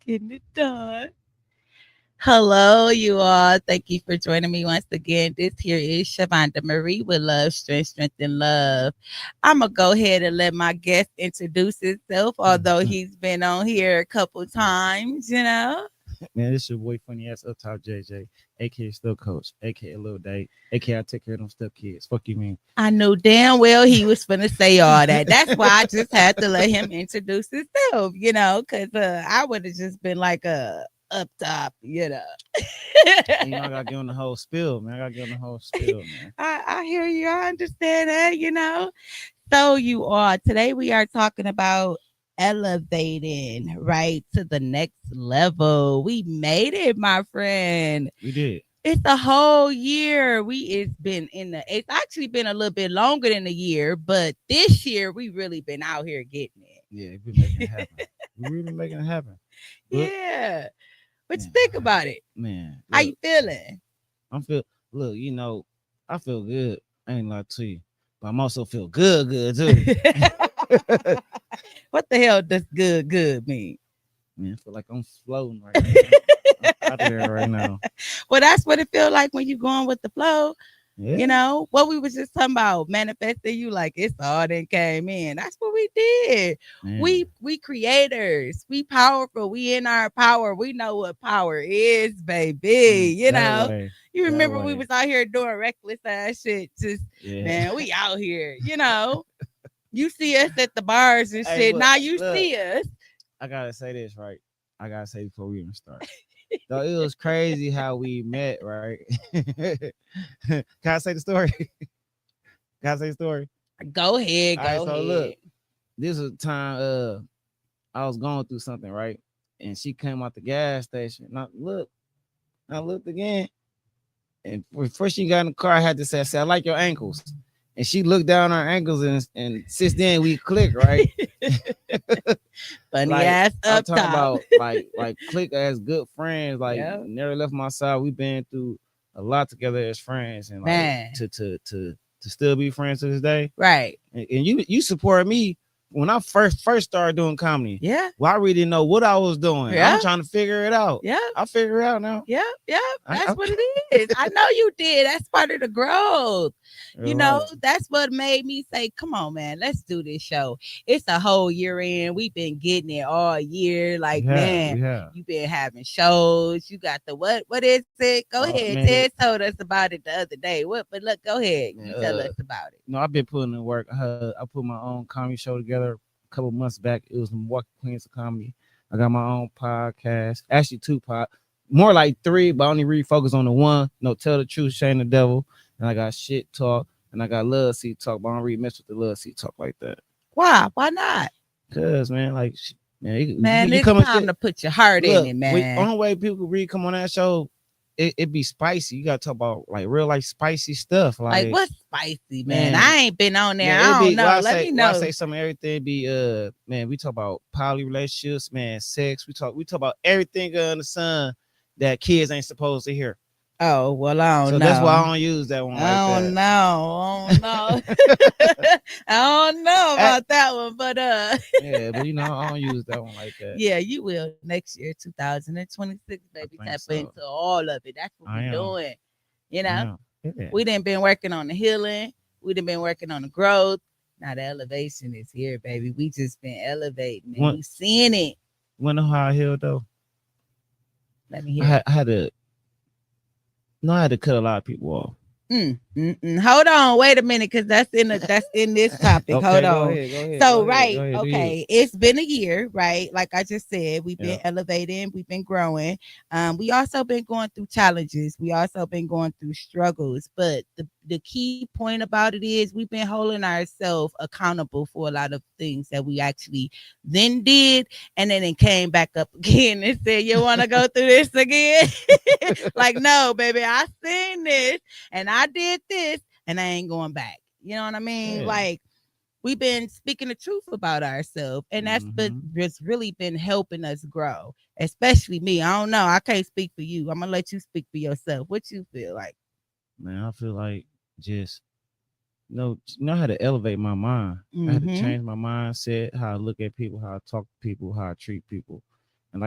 Getting it done. Hello, you all. Thank you for joining me once again. This here is Shavonda Marie with Love, Strength, and Love. I'm going to go ahead and let my guest introduce himself, although he's been on here a couple times. Man, this your boy funny ass UptopJJ, aka Still Coach, aka Lil Day, aka I take care of them step kids. Fuck you mean? I knew damn well he was going to say all that. That's why I just had to let him introduce himself, because I would have just been like up top. I gotta get on the whole spill, man. I gotta get on the whole spill, man. I hear you. I understand that. So you are. Today we are talking about elevating right to the next level. We made it, my friend. We did. It's a whole year. It's actually been a little bit longer than a year, but this year we really been out here getting it. Yeah, we making it happen. We really making it happen. But, yeah. But you think about it. Man. Look, how you feeling? Look, I feel good. I ain't lie to you. But I'm also feel good too. What the hell does good mean? Man, I feel like I'm floating right now. I'm out there right now. Well, that's what it feels like when you going with the flow. Yeah. What we was just talking about, manifesting you like it's all that came in. That's what we did. Man. We creators. We powerful. We in our power. We know what power is, baby. You remember we was out here doing reckless ass shit. Man, we out here. You see us at the bars and shit. Now you see us. I gotta say this, right? I gotta say before we even start. So it was crazy how we met, right? Can I say the story? Can I say the story? Go ahead. Go ahead. So look, this was time I was going through something, right? And she came out the gas station. And I looked again. And before she got in the car, I had to say, I like your ankles. And she looked down our ankles, and since then we clicked, right? Funny ass up I'm talking top. about like click as good friends. Like never left my side. We've been through a lot together as friends, and like to still be friends to this day. Right. And you supported me when I first started doing comedy. Yeah. Well, I really didn't know what I was doing. Yeah. I'm trying to figure it out. Yeah. I figure it out now. Yeah. Yeah. That's what it is. I know you did. That's part of the growth. That's what made me say, come on, man, let's do this show. It's a whole year in. We've been getting it all year. Like, you've been having shows. You got the what is it? Go ahead. Man. Ted told us about it the other day. But look, go ahead. You tell us about it. I've been putting in work. I put my own comedy show together a couple months back. It was the Milwaukee Queens of Comedy. I got my own podcast. Actually, 2 more like 3, but I only really focus on the one. Tell the truth, shame the devil. And I got shit talk. And I got love seat talk, but I don't really mess with the love seat talk like that. Why? Why not? Cause man, like it's time to put your heart in it, man. The only way people really come on that show, it be spicy. You gotta talk about like real like spicy stuff. Like what's spicy, man? I ain't been on there. I don't know. Let me know. I say something. Everything be man. We talk about poly relationships, man. Sex. We talk about everything under the sun that kids ain't supposed to hear. Oh, well, I don't know. So that's why I don't use that one. I don't know. I don't know about that one, but yeah, but I don't use that one like that. Yeah, you will next year, 2026, baby. Tap into all of it. That's what we're doing. Yeah. We done been working on the healing. We done been working on the growth. Now the elevation is here, baby. We just been elevating and we seeing it. Wanna know how I healed though? Let me hear. I had to cut a lot of people off. Hold on, wait a minute, because that's in this topic. Okay, hold on. Go ahead, so it's been a year, right? Like I just said, we've been elevating, we've been growing. We also been going through challenges. We also been going through struggles. But the key point about it is we've been holding ourselves accountable for a lot of things that we actually then did, and then it came back up again and said, "You want to go through this again?" Like, no, baby, I seen this and I did this and I ain't going back. You know what I mean? Yeah. Like, we've been speaking the truth about ourselves, and that's just really been helping us grow, especially me. I don't know. I can't speak for you. I'm going to let you speak for yourself. What you feel like? Man, I feel like just know how to elevate my mind. I had to change my mindset, how I look at people, how I talk to people, how I treat people. And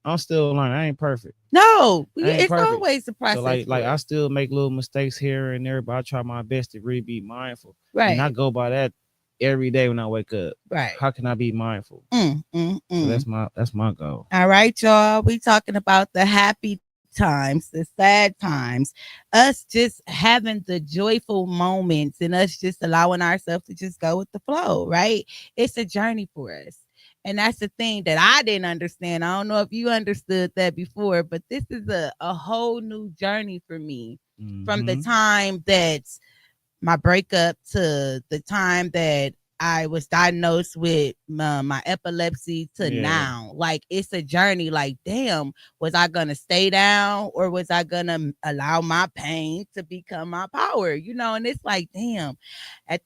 I'm still learning. I ain't perfect. No, I ain't it's perfect. always a So process for I us. still make little mistakes here and there, but I try my best to really be mindful. And I Right, go by that every day when I wake up. right. How can I be mindful? Mm, mm, So mm. that's my goal. All right, y'all. We talking about the happy times, the sad times, us just having the joyful moments and us just allowing ourselves to just go with the flow, right? It's a journey for us. And that's the thing that I didn't understand. I don't know if you understood that before, but this is a whole new journey for me from the Mm-hmm. time that my breakup to the time that I was diagnosed with my epilepsy to Yeah. now. Like it's a journey. Like, damn, was I gonna stay down or was I gonna allow my pain to become my power? You know, and it's like, damn. At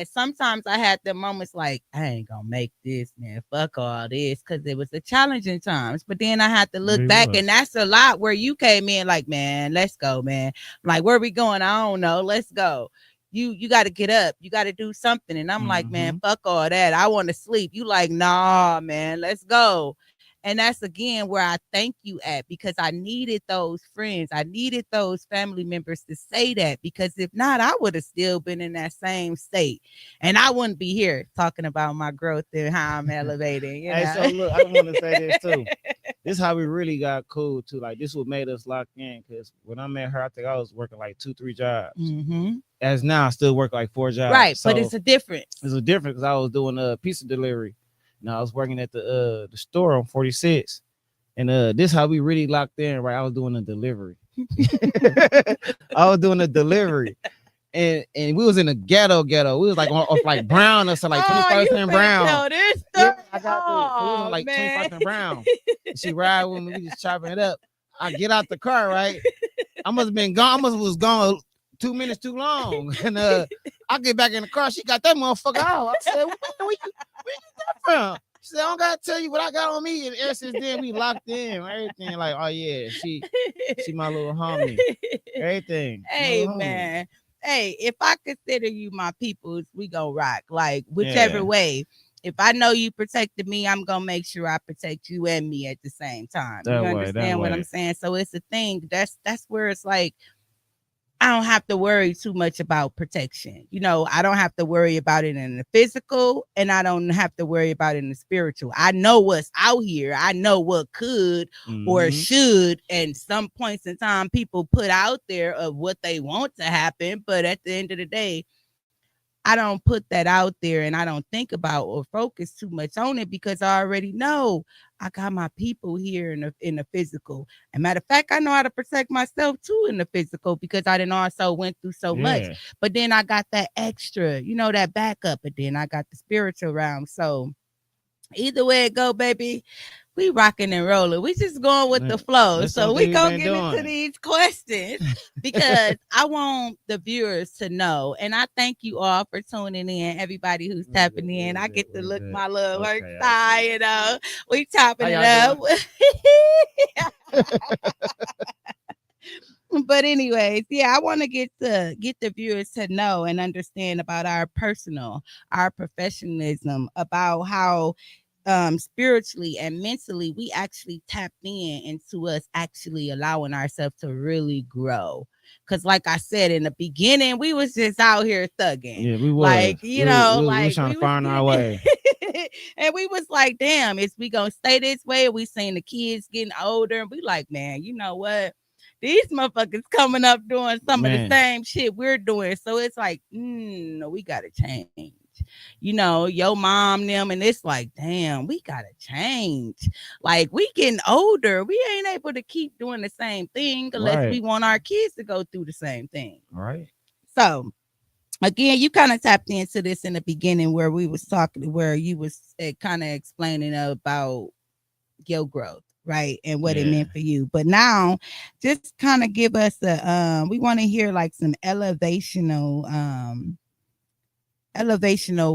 sometimes I had the moments like, I ain't gonna make this, man. Fuck all this, because it was the challenging times. But then I had to look It back, and was. that's a lot where you came in like, man, let's go, man. Like, where we going? I don't know. Let's go. You got to get up. You got to do something. And I'm like, man, Mm-hmm. fuck all that. I want to sleep. You like, nah, man, let's go. And that's again where I thank you at, because I needed those friends. I needed those family members to say that, because if not, I would have still been in that same state. And I wouldn't be here talking about my growth and how I'm elevating, you Hey, know. so look, I want to say this too. This is how we really got cool too. Like this what made us lock in. Cause when I met her, I think I was working like 2, 3 jobs. Mm-hmm. As now, I still work like 4 jobs. Right. But So it's a difference. it's a difference because I was doing a pizza delivery. Now I was working at the store on 46. And this how we really locked in, right? I was doing a delivery. I was doing a delivery. And we was in a ghetto. We was like off like Brown or something, like Oh, you 25th and finna Brown. tell this Yeah, story. I got to. So we was on Oh, like man. 25th and Brown. And she ride with me, we just chopping it up. I get out the car, right? I must have been gone. I must was gone 2 minutes too long. And I get back in the car. She got that motherfucker out. I said, where you get that from? She said, I don't gotta tell you what I got on me. And ever since then, we locked in. Everything like, oh yeah, she my little homie. Everything. My Hey, little homie. man. Hey, if I consider you my peoples, we gonna rock. Like whichever Yeah. way. If I know you protected me, I'm gonna make sure I protect you and me at the same time. That You way, that understand what I'm way. saying? So it's a thing. That's where it's like I don't have to worry too much about protection. You know, I don't have to worry about it in the physical, and I don't have to worry about it in the spiritual. I know what's out here. I know what could or Mm-hmm. should, and some points in time people put out there of what they want to happen. But at the end of the day, I don't put that out there and I don't think about or focus too much on it, because I already know I got my people here in the physical. And matter of fact, I know how to protect myself too in the physical, because I didn't also went through so much. Yeah. But then I got that extra, you know, that backup, and then I got the spiritual realm. So either way it go, baby, we rocking and rolling. We just going with the flow. That's So something we we've gonna been get into doing. these questions, because I want the viewers to know. And I thank you all for tuning in. Everybody who's What is tapping it? What in, is I it? get to What is look it? my little work Okay, I side. see. You know, we How chopping it y'all up. doing? But anyways, yeah, I want to get the viewers to know and understand about our personal, our professionalism, about how spiritually and mentally we actually tapped in into us actually allowing ourselves to really grow. Because like I said in the beginning, we was just out here thugging, Yeah, we was. like, you know, We was like trying we to was find our getting way. and we was like, damn, is we gonna stay this way? We seen the kids getting older, and we like, man, you know what, these motherfuckers coming up doing some of the Man, same shit we're doing. So it's like, we gotta change. You know, your mom, them, and it's like, damn, we gotta change. Like, we getting older. We ain't able to keep doing the same thing unless we right, want our kids to go through the same thing. right. So again, you kind of tapped into this in the beginning where we was talking, where you was kind of explaining about your growth, right, and what it Yeah, meant for you. But now just kind of give us a we want to hear like some elevational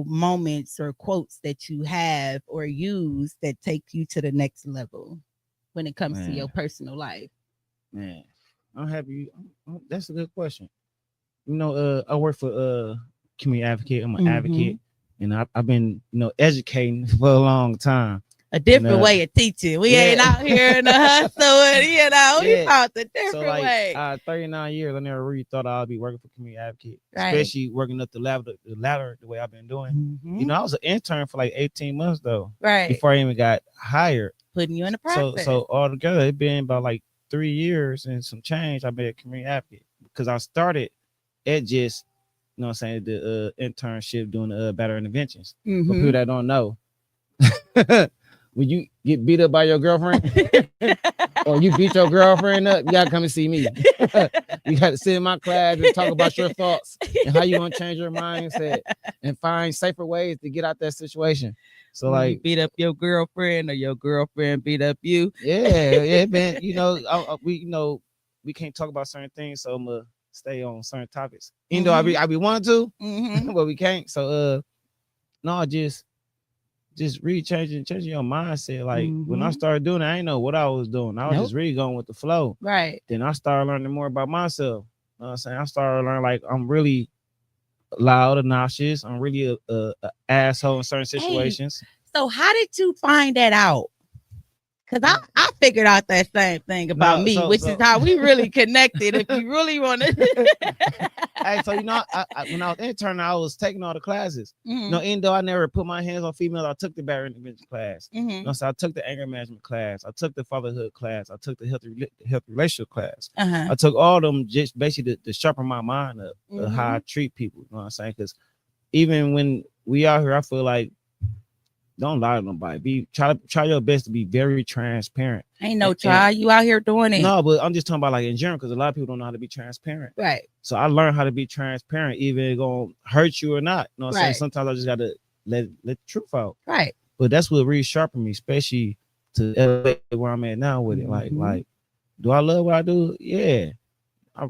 moments or quotes that you have or use that take you to the next level when it comes to your man, personal life. man. I'm happy. That's a good question. I work for community advocate. I'm an Mm-hmm. advocate, and I've been educating for a long time. a And different way of teaching. We ain't yeah. out here in the hustle, and we Yeah. found a So different like way. 39 years, I never really thought I'd be working for community advocate, Right. especially working up the ladder the way I've been doing. Mm-hmm. I was an intern for like 18 months though, Right. before I even got hired. Putting you in the So process. altogether, it's been about like 3 years and some change. I've been a community advocate because I started at just, what I'm saying, the internship doing the battery interventions. For Mm-hmm. people that don't know, when you get beat up by your girlfriend or you beat your girlfriend up, you gotta come and see me. You got to sit in my class and talk about your thoughts and how you want to change your mindset and find safer ways to get out that situation. So When you like, beat up your girlfriend or your girlfriend beat up you. yeah, man. We can't talk about certain things, so I'm gonna stay on certain topics. Even though I be wanting to, Mm-hmm. but we can't. So no, just really changing your mindset. Like when I Mm-hmm. started doing it, I didn't know what I was doing. I was Nope. just really going with the flow. Right. Then I started learning more about myself. You know what I'm saying? I started learning like I'm really loud, obnoxious. I'm really a asshole in certain Hey, situations. so how did you find that out? Because I figured out that same thing about No, me, so which is so how we really connected. If you really want to. hey, so when I was interning, I was taking all the classes. Mm-hmm. Even though I never put my hands on females, I took the barrier intervention class. Mm-hmm. So I took the anger management class. I took the fatherhood class. I took the healthy relationship class. Uh-huh. I took all of them just basically to sharpen my mind up of how Mm-hmm. I treat people. You know what I'm saying? Because even when we out here, I feel like don't lie to nobody. Try your best to be very transparent. Ain't no And try. You out here doing it. no, but I'm just talking about like in general because a lot of people don't know how to be transparent. Right. So I learned how to be transparent, even if it's gonna hurt you or not. You know what I'm saying? Right. Sometimes I just gotta let the truth out. Right. But that's what really sharpened me, especially to elevate where I'm at now with it. Mm-hmm. Like, do I love what I do? Yeah,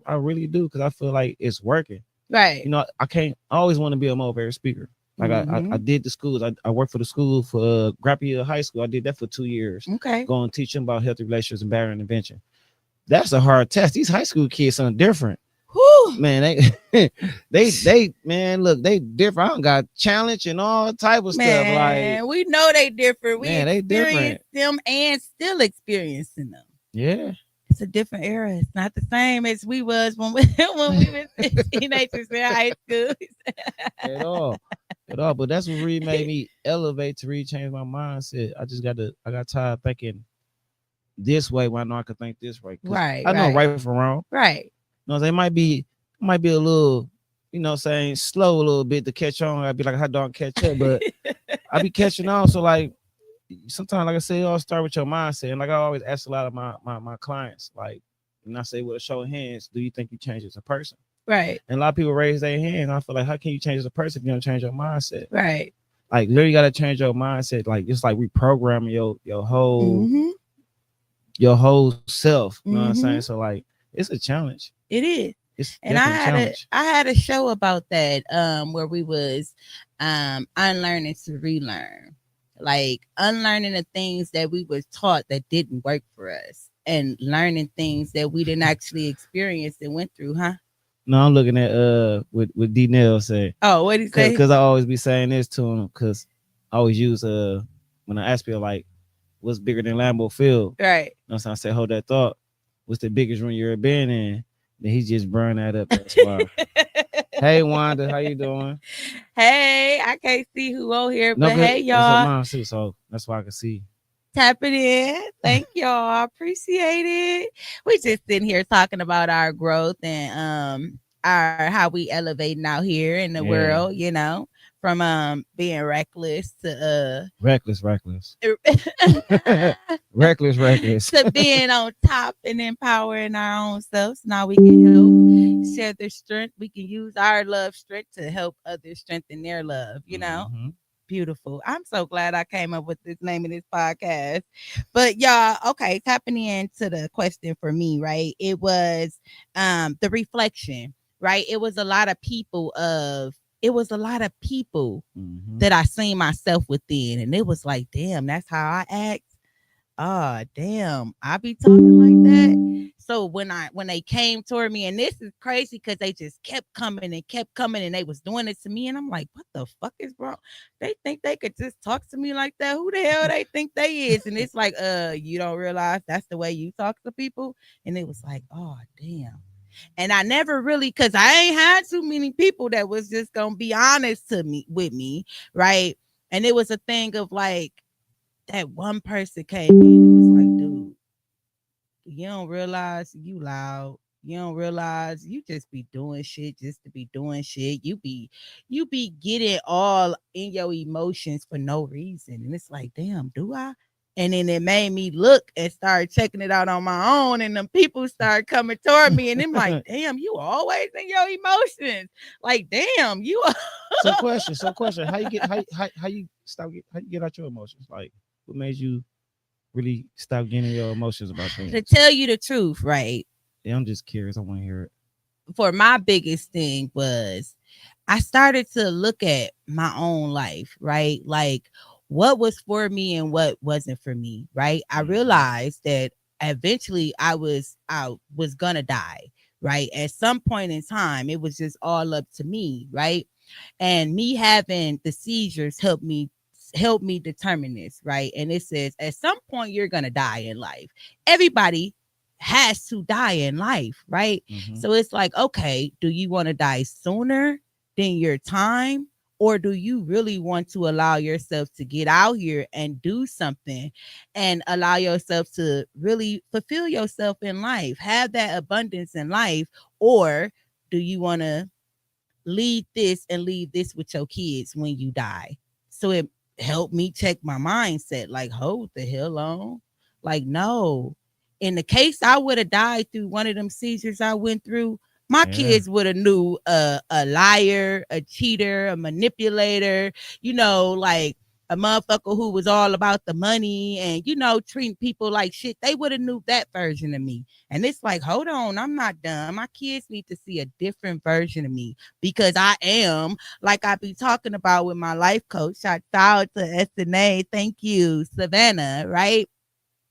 I really do because I feel like it's working. Right. I always want to be a motivator speaker. Like Mm-hmm. I did the schools. I worked for the school for Grappy High School. I did that for 2 years. Okay. Going to teach them about healthy relationships and barrier intervention. That's a hard test. These high school kids are different. Whew. Man, they man, look, they different. I don't got challenge and all type of stuff. Like, Man, we know they different. We man, they different. experienced them and still experiencing them. Yeah. It's a different era. It's not the same as we was when we when we was teenagers in high school. At all. At all. But that's what really made me elevate to really change my mindset. I got tired of thinking this way when I know I could think this way. Right. I know Right. right from wrong. Right. They might be a little, saying slow a little bit to catch on. I'd be like a hot dog catch up, but I be catching on. So like sometimes, like I say, it all start with your mindset. And like I always ask a lot of my clients, like, and I say with a show of hands, do you think you change as a person? Right. And a lot of people raise their hand. I feel like, how can you change as a person if you don't change your mindset? Right. Like literally got to change your mindset. Like just like reprogramming your whole Mm-hmm. your whole self. You know what I'm saying? Mm-hmm. So like it's a challenge. It is. It's And I definitely a had challenge. I had a show about that where we was unlearning to relearn. Like unlearning the things that we was taught that didn't work for us and learning things that we didn't actually experience and went through, huh? No, I'm looking at what D Nell said. Oh, what did he say? Because I always be saying this to him because I always use when I ask people like what's bigger than Lambeau Field? Right. You know what I'm saying? I say, hold that thought. What's the biggest room you ever been in? Then he just burned that up. That's why. Hey Wanda, how you doing? Hey, I can't see who on here, No but good. hey That's what y'all. mine too, so that's why I can see. Tap it in. Thank y'all. Appreciate it. We just sitting here talking about our growth and our how we elevating out here in the Yeah. world, from being reckless to Reckless. uh reckless. to being on top and empowering our own selves. Now we can help share their strength. We can use our love strength to help others strengthen their love. Mm-hmm. Beautiful. I'm so glad I came up with this name of this podcast. But y'all, okay, tapping into the question for me, right? It was the reflection, right? It was a lot of people Mm-hmm. that I seen myself within. And it was like, damn, that's how I act. Oh, damn, I be talking like that. So when they came toward me, and this is crazy because they just kept coming, and they was doing it to me, and I'm like, what the fuck is wrong? They think they could just talk to me like that? Who the hell they think they is? And it's like, you don't realize that's the way you talk to people. And it was like, oh damn. And I never really, because I ain't had too many people that was just gonna be honest to me with me, right? And it was a thing of like that one person came in and was like, dude, you don't realize you loud. You don't realize you just be doing shit just to be doing shit. You be getting all in your emotions for no reason. And it's like, damn, do I? And then it made me look and start checking it out on my own. And then people start coming toward me. And I'm like, damn, you always in your emotions. Like, damn, you So question. How you get out your emotions? Like, what made you really stop getting your emotions about to things? tell you the truth, right? Yeah, I'm just curious. I want to hear it. For my biggest thing was I started to look at my own life, right? Like what was for me and what wasn't for me, right? I Mm-hmm. realized that eventually I was gonna die, right? At some point in time, it was just all up to me, right? And me having the seizures helped me determine this, right? And it says at some point you're gonna die in life. Everybody has to die in life, right? Mm-hmm. So it's like, okay, do you want to die sooner than your time? Or do you really want to allow yourself to get out here and do something and allow yourself to really fulfill yourself in life, have that abundance in life? Or do you want to lead this and leave this with your kids when you die? So it helped me check my mindset. Like, hold the hell on. Like, no. In the case I would have died through one of them seizures I went through, my Yeah. kids would have knew a liar, a cheater, a manipulator, like a motherfucker who was all about the money and treating people like shit. They would have knew that version of me. And it's like, hold on, I'm not done. My kids need to see a different version of me because I am, like I be talking about with my life coach. Shout out to SNA. Thank you, Savannah, right?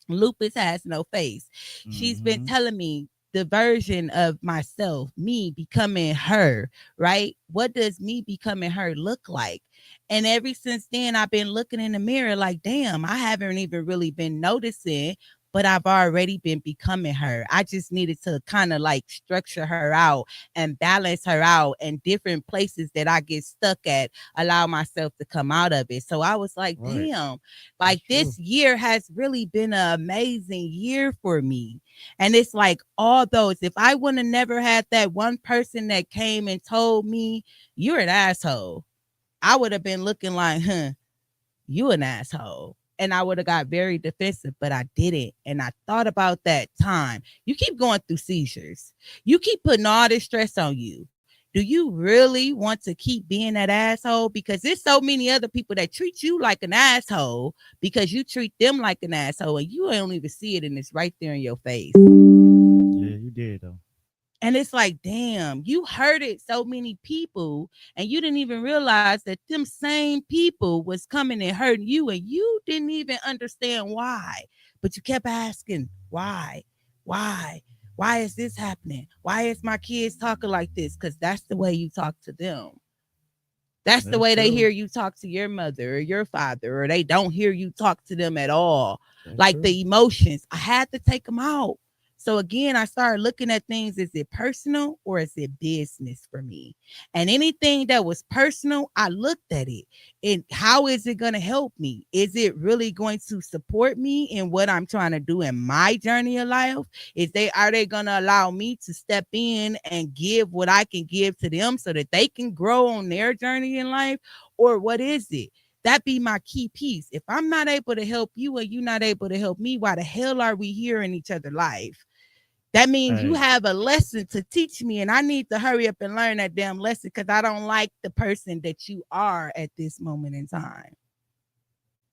Lupus has no face. She's been Mm-hmm. telling me the version of myself, me becoming her, right? What does me becoming her look like? And ever since then, I've been looking in the mirror like, damn, I haven't even really been noticing, but I've already been becoming her. I just needed to kind of like structure her out and balance her out in different places that I get stuck at, allow myself to come out of it. So I was like, Right. damn, That's like true. this year has really been an amazing year for me. And it's like all those, if I would have never had that one person that came and told me, you're an asshole, I would have been looking like, you an asshole. And I would have got very defensive, but I didn't. And I thought about that time. You keep going through seizures. You keep putting all this stress on you. Do you really want to keep being that asshole? Because there's so many other people that treat you like an asshole because you treat them like an asshole and you don't even see it and it's right there in your face. Yeah, you did though. And it's like, damn, you hurted so many people and you didn't even realize that them same people was coming and hurting you and you didn't even understand why. But you kept asking, why? Why? Why is this happening? Why is my kids talking like this? Because that's the way you talk to them. That's the That's way they true. hear you talk to your mother or your father, or they don't hear you talk to them at all. That's Like true. the emotions, I had to take them out. So again, I started looking at things. Is it personal or is it business for me? And anything that was personal, I looked at it. And how is it going to help me? Is it really going to support me in what I'm trying to do in my journey of life? Are they gonna allow me to step in and give what I can give to them so that they can grow on their journey in life? Or what is it? That be my key piece. If I'm not able to help you and you're not able to help me, why the hell are we here in each other's life? That means you Hey, have a lesson to teach me, and I need to hurry up and learn that damn lesson because I don't like the person that you are at this moment in time.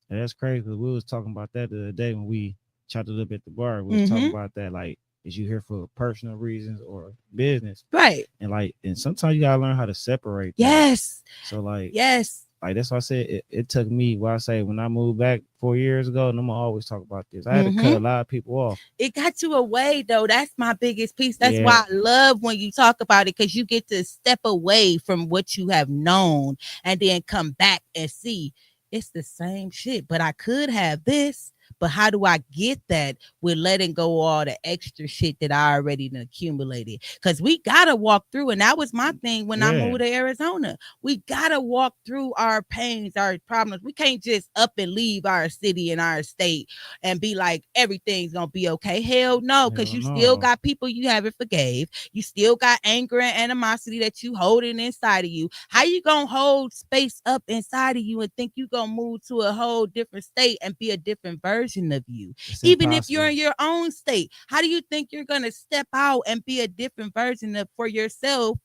that's crazy because we was talking about that the other day when we chopped it up at the bar. We was talking Mm-hmm. about that, like, is you here for personal reasons or business? Right. And sometimes you gotta learn how to separate that. Yes. So like Yes. like that's why I said it took me. What I say when I moved back 4 years ago, and I'm gonna always talk about this. I had to cut Mm-hmm. a lot of people off. It got you away though. That's my biggest piece. That's Yeah, why I love when you talk about it, because you get to step away from what you have known and then come back and see it's the same shit, but I could have this. But how do I get that with letting go all the extra shit that I already done accumulated? Because we gotta walk through, and that was my thing when I yeah, moved to Arizona. We gotta walk through our pains, our problems. We can't just up and leave our city and our state and be like everything's gonna be okay. Hell no, because hell you still no. got people you haven't forgave. You still got anger and animosity that you holding inside of you. How you gonna hold space up inside of you and think you gonna move to a whole different state and be a different version of you? It's Even if you're impossible. in your own state, how do you think you're gonna step out and be a different version of for yourself,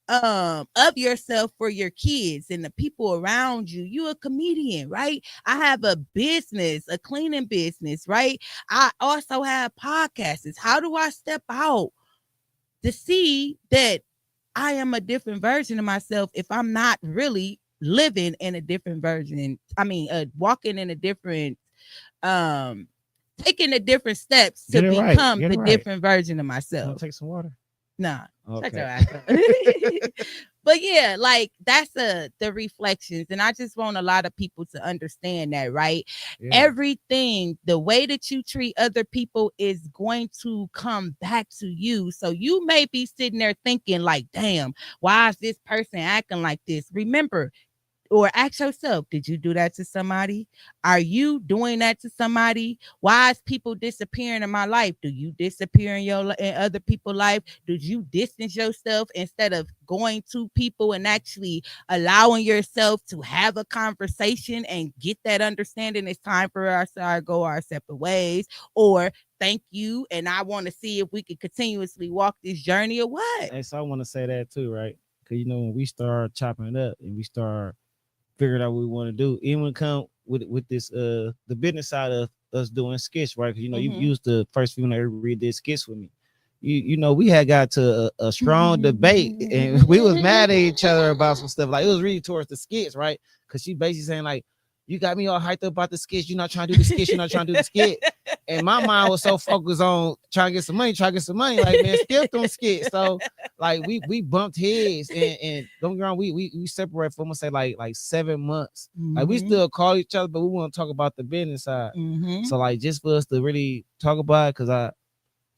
of yourself, for your kids and the people around you? You a comedian, right? I have a business, a cleaning business, right? I also have podcasts. How do I step out to see that I am a different version of myself if I'm not really living in a different version? I mean, walking in a different, um taking the different steps to Get it right. become Get it the right. different version of You want myself. to take some water? Nah, shut your Okay. ass up. But yeah, like that's the reflections, and I just want a lot of people to understand that, right? Yeah. Everything, the way that you treat other people is going to come back to you. So you may be sitting there thinking like, damn, why is this person acting like this? Remember, or ask yourself, did you do that to somebody? Are you doing that to somebody? Why is people disappearing in my life? Do you disappear in your in other people's life? Did you distance yourself instead of going to people and actually allowing yourself to have a conversation and get that understanding? It's time for us to go our separate ways, or thank you and I want to see if we can continuously walk this journey, or what? And so I want to say that too, right? Because when we start chopping it up and we start figuring out what we want to do, even when it come with this the business side of us doing skits, right? Because you Mm-hmm. used the first few when I read did skits with me. We had got to a strong debate and we was mad at each other about some stuff. Like it was really towards the skits, right? Because she basically saying like, you got me all hyped up about the skits. You're not trying to do the skits. You're not trying to do the skit. And my mind was so focused on trying to get some money, trying to get some money. Like, man, skip them skits. So like we bumped heads and don't get wrong, we separated for almost say like 7 months. Like we Mm-hmm. still call each other, but we want to talk about the business side. Mm-hmm. So like just for us to really talk about it, because I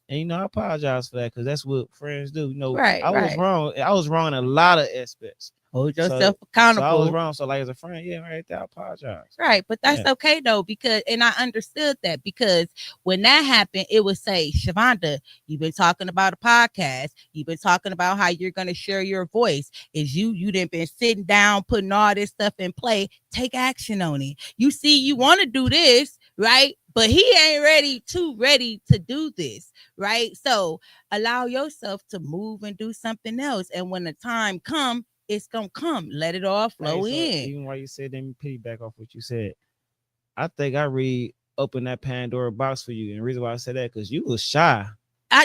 apologize for that because that's what friends do. Right, I was right. wrong. I was wrong in a lot of aspects. Hold So yourself so I was accountable. wrong. So like as a friend, yeah, right there, I apologize. Right, but that's Yeah, okay though, because and I understood that, because when that happened, it would say, Shavonda, you've been talking about a podcast, you've been talking about how you're gonna share your voice. Is you didn't been sitting down, putting all this stuff in play, take action on it. You see, you want to do this, right? But he ain't ready to do this, right? So allow yourself to move and do something else. And when the time comes, it's gonna come. Let it all hey, flow so in. even while you said, let me piggyback off what you said. I think I read open that Pandora box for you, and the reason why I said that because you was shy.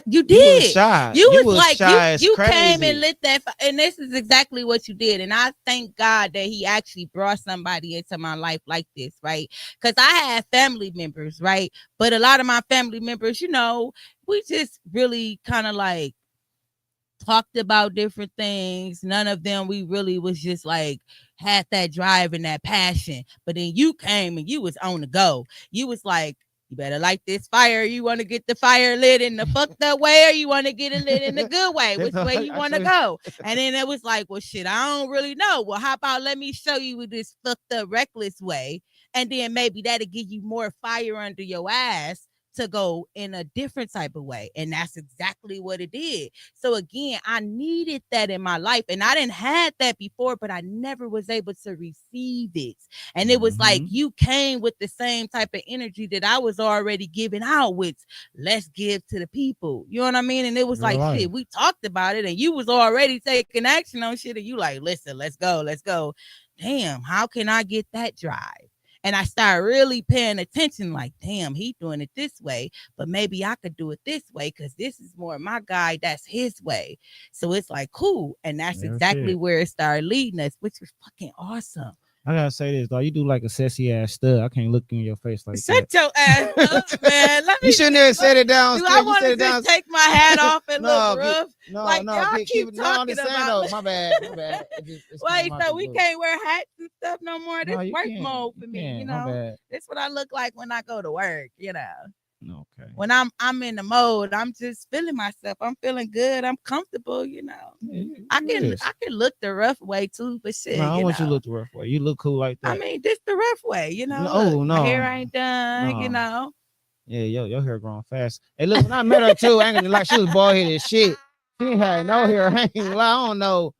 You You was did. shy. You You was was like, you shy as you came and crazy. lit that, and this is exactly what you did. And I thank God that He actually brought somebody into my life like this, right? Because I had family members, right? But a lot of my family members, we just really kind of like talked about different things. None of them we really was just like had that drive and that passion. But then you came and you was on the go. You was like, you better light this fire. You want to get the fire lit in the fucked up way, or you want to get it lit in the good way? That's Which all way you I want to told you. go? And then it was like, well, shit, I don't really know. Well, how about let me show you this fucked up, reckless way, and then maybe that'll give you more fire under your ass to go in a different type of way. And that's exactly what it did. So again, I needed that in my life, and I didn't had that before, but I never was able to receive it. And it was like Mm-hmm. you came with the same type of energy that I was already giving out with. Let's give to the people. You know what I mean? And it was Real like life. shit. We talked about it, and you was already taking action on shit. And you like, listen, let's go, let's go. Damn, how can I get that drive? And I started really paying attention, like, damn, he doing it this way, but maybe I could do it this way because this is more my guy. That's his way. So it's like, cool. And that's Real exactly shit. where it started leading us, which was fucking awesome. I gotta say this, though. You do like a sassy ass stud. I can't look in your face like Shut that. your ass up, man. Let You me shouldn't see. have said it Do I downstairs. You want said to it just down. take my hat off and look No, rough? no, Like no. y'all Keep keep it. No, I'm talking just saying about. though. My bad. My bad. It's came Wait, out so the we blue. can't wear hats and stuff no more. No, This you work can. mode You for me, you can. My know. bad. This what I look like when I go to work, you know. Okay. When I'm in the mode, I'm just feeling myself. I'm feeling good. I'm comfortable, you know. Yeah, I you can is. I can look the rough way too, but No, shit, I you want you to know. look the rough way. You look cool like I that. mean, this the rough way, you know. Look, No, my hair no, ain't done, you no. know. Yeah, your hair growing fast. Hey, look, when I met her too, I ain't gonna lie, she was bald headed as shit. She ain't had no hair. I ain't gonna lie, I don't know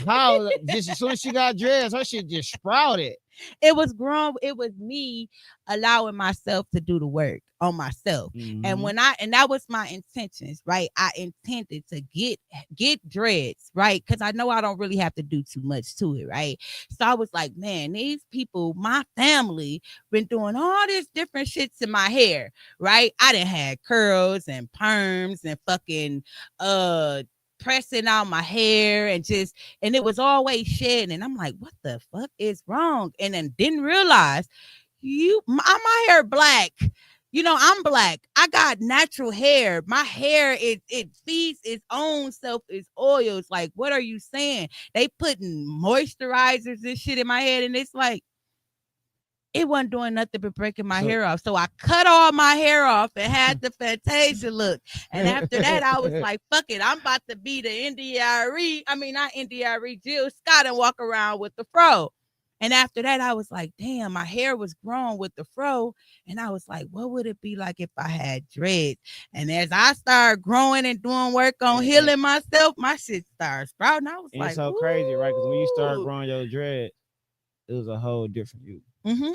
how. Just as soon as she got dressed, her shit just sprouted. It was grown. It was me allowing myself to do the work on myself. And Mm-hmm. and that was my intentions, right? I intended to get dreads, right? Because I know I don't really have to do too much to it, right? So I was like, man, these people, my family, been doing all this different shit to my hair, right? I done had curls and perms and fucking pressing out my hair and just, and it was always shedding. And I'm like, what the fuck is wrong? And then didn't realize my hair black. You know, I'm black. I got natural hair. My hair, it feeds its own self, its oils. Like, what are you saying? They putting moisturizers and shit in my head, and it's like it wasn't doing nothing but breaking my So hair off. So I cut all my hair off and had the Fantasia look. And after that, I was like, fuck it. I'm about to be the NDRE. I mean, not NDRE, Jill Scott, and walk around with the fro. And after that, I was like, damn, my hair was grown with the fro. And I was like, what would it be like if I had dreads? And as I started growing and doing work on and, healing myself, my shit started sprouting. I was and it's like, so crazy, right? Because when you start ooh. growing your dread, it was a whole different you. Mm-hmm.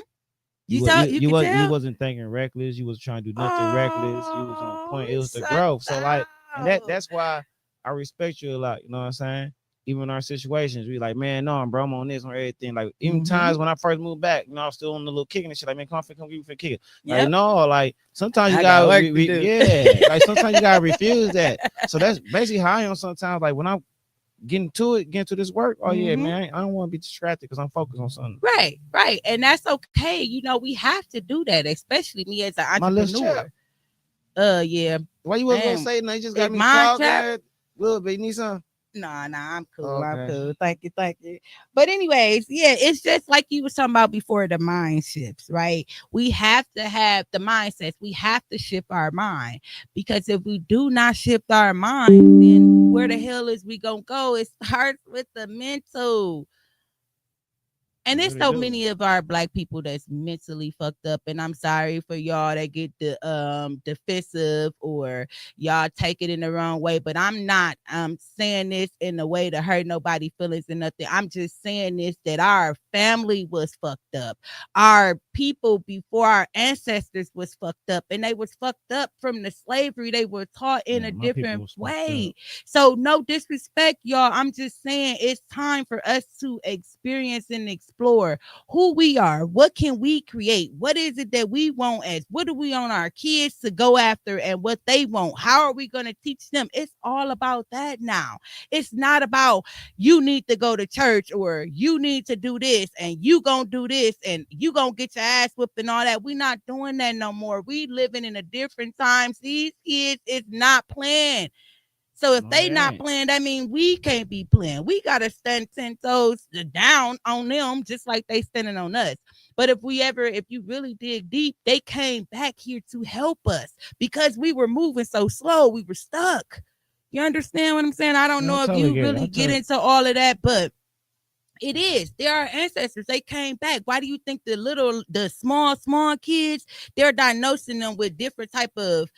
You You wa- tell you you you can was you tell. wasn't thinking reckless. You was trying to do nothing reckless. You was on Oh, point. It was the shut growth. So like, and up. that's why I respect you a lot. You know what I'm saying? Even in our situations, we like, man, no, bro, I'm on this, on everything. Like even Mm-hmm. times when I first moved back, I was still on the little kicking and shit. Like, man, come give me for kicking. Like, Yep. no, like sometimes you I got gotta, work to do. yeah, like sometimes you gotta refuse that. So that's basically how I am sometimes. Like when I'm getting to this work, oh yeah, Mm-hmm. man, I don't want to be distracted because I'm focused on something. Right, right. And that's okay. You know, we have to do that, especially me as an My little chap. entrepreneur. Yeah. Why you was gonna Damn. say no? You just got It's me my chap. talking. Little bit, you need some. Nah, I'm cool. I'm Okay. cool. Thank you, thank you. But anyways, yeah, it's just like you was talking about before, the mind shifts, right? We have to have the mindsets. We have to shift our mind, because if we do not shift our mind, then where the hell is we gonna go? It starts with the mental. And You there's really so do. many of our black people that's mentally fucked up, and I'm sorry for y'all that get the defensive, or y'all take it in the wrong way, but I'm not saying this in a way to hurt nobody feelings or nothing. I'm just saying this, that our family was fucked up, our people before our ancestors was fucked up, and they was fucked up from the slavery. They were taught in Yeah, a my people different was fucked way. up. So no disrespect, y'all. I'm just saying it's time for us to experience and explore who we are. What can we create? What is it that we want as? What do we want our kids to go after and what they want? How are we going to teach them? It's all about that now. It's not about you need to go to church or you need to do this and you gonna do this and you gonna get your ass whipped and all that. We not doing that no more. We living in a different times. These kids is not playing. So if No, they they not ain't. playing, that mean we can't be playing. We gotta stand 10 toes down on them, just like they standing on us. But if you really dig deep, they came back here to help us because we were moving so slow. We were stuck. You understand what I'm saying? I don't Yeah, I know if totally you get it. I really get totally. into all of that, but it is. They are ancestors. They came back. Why do you think the small kids, they're diagnosing them with different type of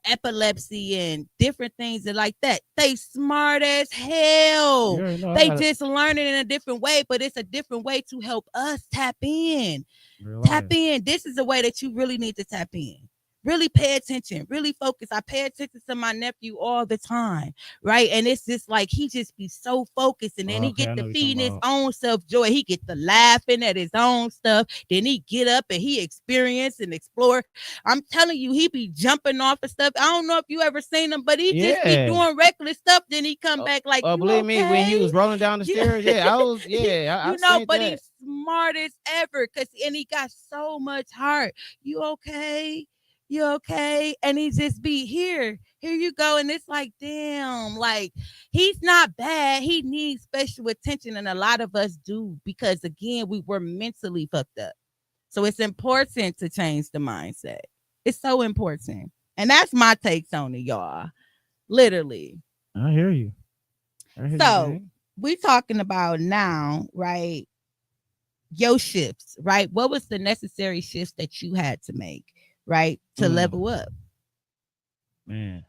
epilepsy and different things and like that? They smart as You hell. already know. I They got it. just learn it in a different way, but it's a different way to help us tap in. Real Tap life. in. This is a way that you really need to tap in. Really pay attention, really focus. I pay attention to my nephew all the time, right? And it's just like he just be so focused, and then Oh, he okay, get I to know what you're feeding talking his about. own self joy. He get to laughing at his own stuff. Then he get up and he experience and explore. I'm telling you, he be jumping off of stuff. I don't know if you ever seen him, but he just be Yeah. doing reckless stuff. Then he come Oh, back like, oh, "You believe me, when he okay?" was rolling down the You, stairs, yeah, I was, yeah, I seen but that. he's smart as ever, and he got so much heart. You okay? You okay? And he just be here you go. And it's like, damn, like he's not bad. He needs special attention. And a lot of us do, because again, we were mentally fucked up. So it's important to change the mindset. It's so important. And that's my takes on it, y'all. Literally. I hear you. I hear you, So gang. we talking about now, right? Your shifts, right? What was the necessary shifts that you had to make, right? To Mm, level up. man.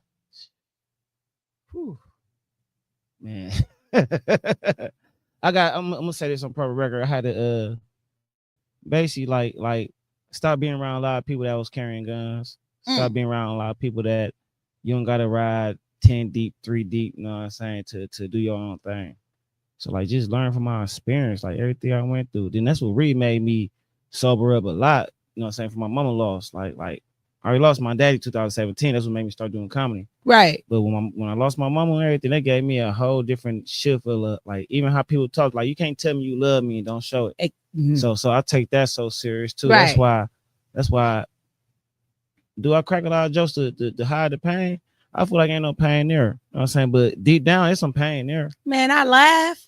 Whew, man. I'm gonna say this on proper record. I had to basically like stop being around a lot of people that was carrying guns. Stop Mm. being around a lot of people that you don't gotta ride 10 deep, 3 deep, you know what I'm saying, to do your own thing. So like just learn from my experience, like everything I went through. Then that's what really made me sober up a lot. You know what I'm saying? For my mama lost. Like I already lost my daddy 2017. That's what made me start doing comedy. Right. But when I lost my mama and everything, that gave me a whole different shift of like even how people talk. Like you can't tell me you love me and don't show it. Mhm. So I take that so serious too. Right. That's why do I crack a lot of jokes to hide the pain? I feel like ain't no pain there. You know what I'm saying? But deep down, there's some pain there. Man, I laugh.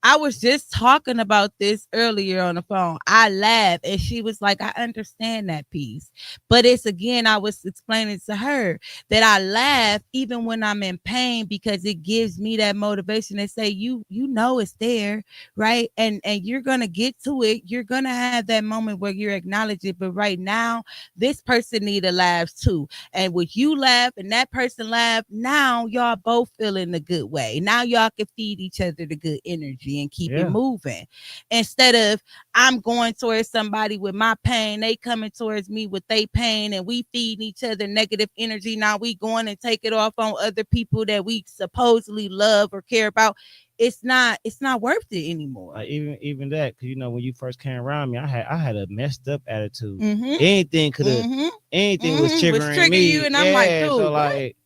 I was just talking about this earlier on the phone. I laughed, and she was like, I understand that piece. But it's again, I was explaining to her that I laugh even when I'm in pain, because it gives me that motivation to say, you know it's there, right? And you're gonna get to it. You're gonna have that moment where you acknowledge it. But right now, this person need a laugh too. And with you laugh and that person laugh, now y'all both feeling the good way. Now y'all can feed each other the good energy and keep it Yeah. moving. Instead of I'm going towards somebody with my pain, they coming towards me with their pain, and we feeding each other negative energy. Now we going and take it off on other people that we supposedly love or care about. It's not worth it anymore. Like even that, because you know when you first came around me, I had a messed up attitude. Mm-hmm. Anything could have, Mm-hmm. anything was Was triggering trigger you, me. and I'm like, Yeah, so dude, what? like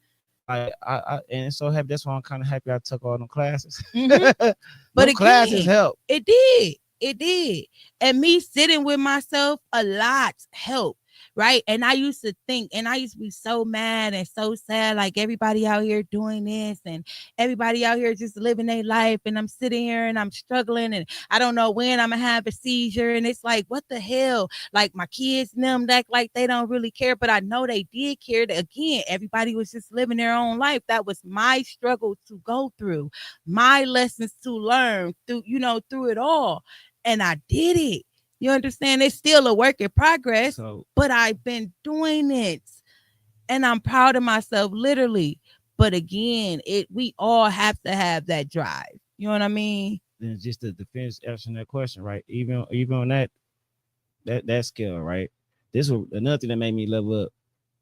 I and so happy. That's why I'm kind of happy I took all them classes. Mm-hmm. But Them classes again, help. it did. It did. And me sitting with myself a lot helped. Right. And I used to think, and I used to be so mad and so sad, like everybody out here doing this and everybody out here just living their life. And I'm sitting here and I'm struggling and I don't know when I'm going to have a seizure. And it's like, what the hell? Like my kids and them act like they don't really care, but I know they did care. Again, everybody was just living their own life. That was my struggle to go through, my lessons to learn through, through it all. And I did it. You understand? It's still a work in progress, So but I've been doing it. And I'm proud of myself, literally. But again, we all have to have that drive. You know what I mean? then just to finish answering that question, right? Even on that scale, right? This was another thing that made me level up.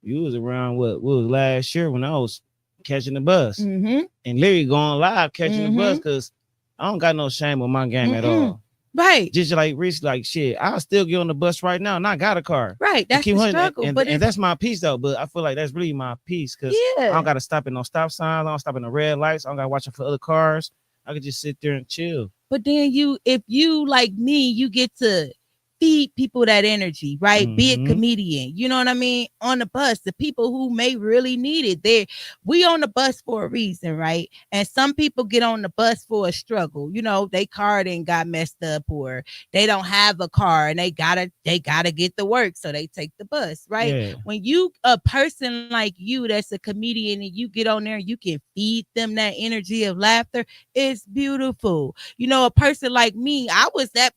You was around what was last year when I was catching the bus Mm-hmm. and literally going live catching the bus Mm-hmm. because I don't got no shame on my game at Mm-mm. all. Right. Just like Reese, like shit, I'll still get on the bus right now and I got a car. Right. And That's keep the hunting. struggle. But And it's, that's my piece though. But I feel like that's really my piece because I don't yeah. gotta stop at no stop signs, I don't stop at no red lights, I don't gotta watch for other cars. I could just sit there and chill. But then if you like me, you get to feed people that energy, right? Be a Mm-hmm. comedian, you know what I mean? On the bus, the people who may really need it, we on the bus for a reason, right? And some people get on the bus for a struggle. They car then got messed up, or they don't have a car and they gotta get to work, so they take the bus, right? Yeah. When you a person like you that's a comedian and you get on there, you can feed them that energy of laughter. It's beautiful. A person like me, I was that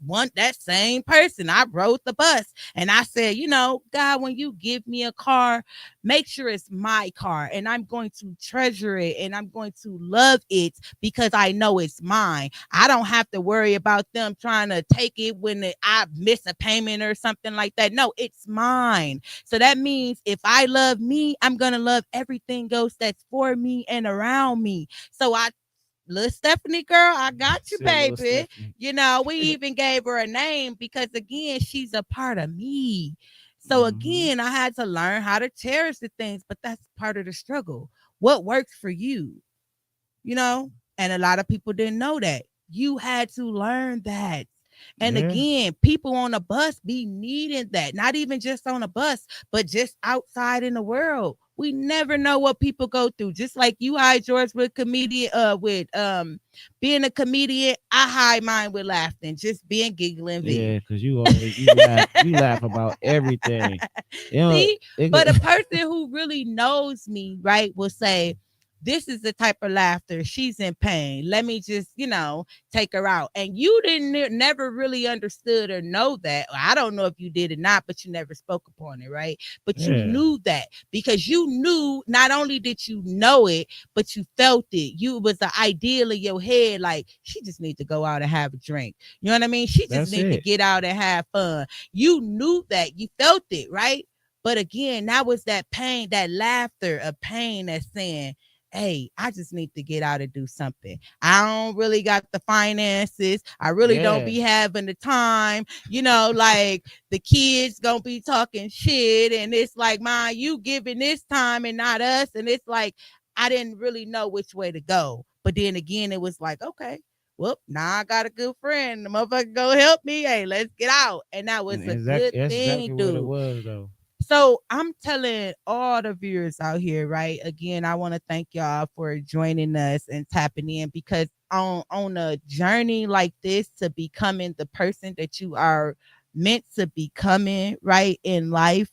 same person. and I rode the bus. And I said, God, when you give me a car, make sure it's my car, and I'm going to treasure it, and I'm going to love it because I know it's mine. I don't have to worry about them trying to take it when I miss a payment or something like that. No, it's mine. So that means if I love me, I'm going to love everything else that's for me and around me. So little Stephanie girl, I got you, Said little baby. Stephanie. We even gave her a name because again, she's a part of me. So Mm-hmm. again, I had to learn how to cherish the things, but that's part of the struggle. What works for you? you know, and a lot of people didn't know that. You had to learn that. And Yeah, again, people on a bus be needing that, not even just on a bus, but just outside in the world. We never know what people go through. Just like you hide yours with comedian, with being a comedian, I hide mine with laughing, just being giggling V. yeah, because you laugh about everything. You know, See, but a person who really knows me, right, will say, this is the type of laughter. She's in pain. Let me just, take her out. And you didn't never really understood or know that. I don't know if you did or not, but you never spoke upon it, right? But you yeah, knew that because you knew not only did you know it, but you felt it. You was the ideal in your head, like she just need to go out and have a drink. You know what I mean? She just that's need to it. get out and have fun. You knew that. You felt it, right? But again, that was that pain, that laughter of pain that's saying, hey, I just need to get out and do something. I don't really got the finances. I really don't Yeah, be having the time. Like the kids gonna be talking shit. And it's like, Ma, you giving this time and not us. And it's like, I didn't really know which way to go. But then again, it was like, okay, well, now I got a good friend. The motherfucker go help me. Hey, let's get out. And that and was a good exactly that's thing, exactly what it dude. was though. So I'm telling all the viewers out here, right? Again, I want to thank y'all for joining us and tapping in because on a journey like this to becoming the person that you are meant to becoming, right, in life,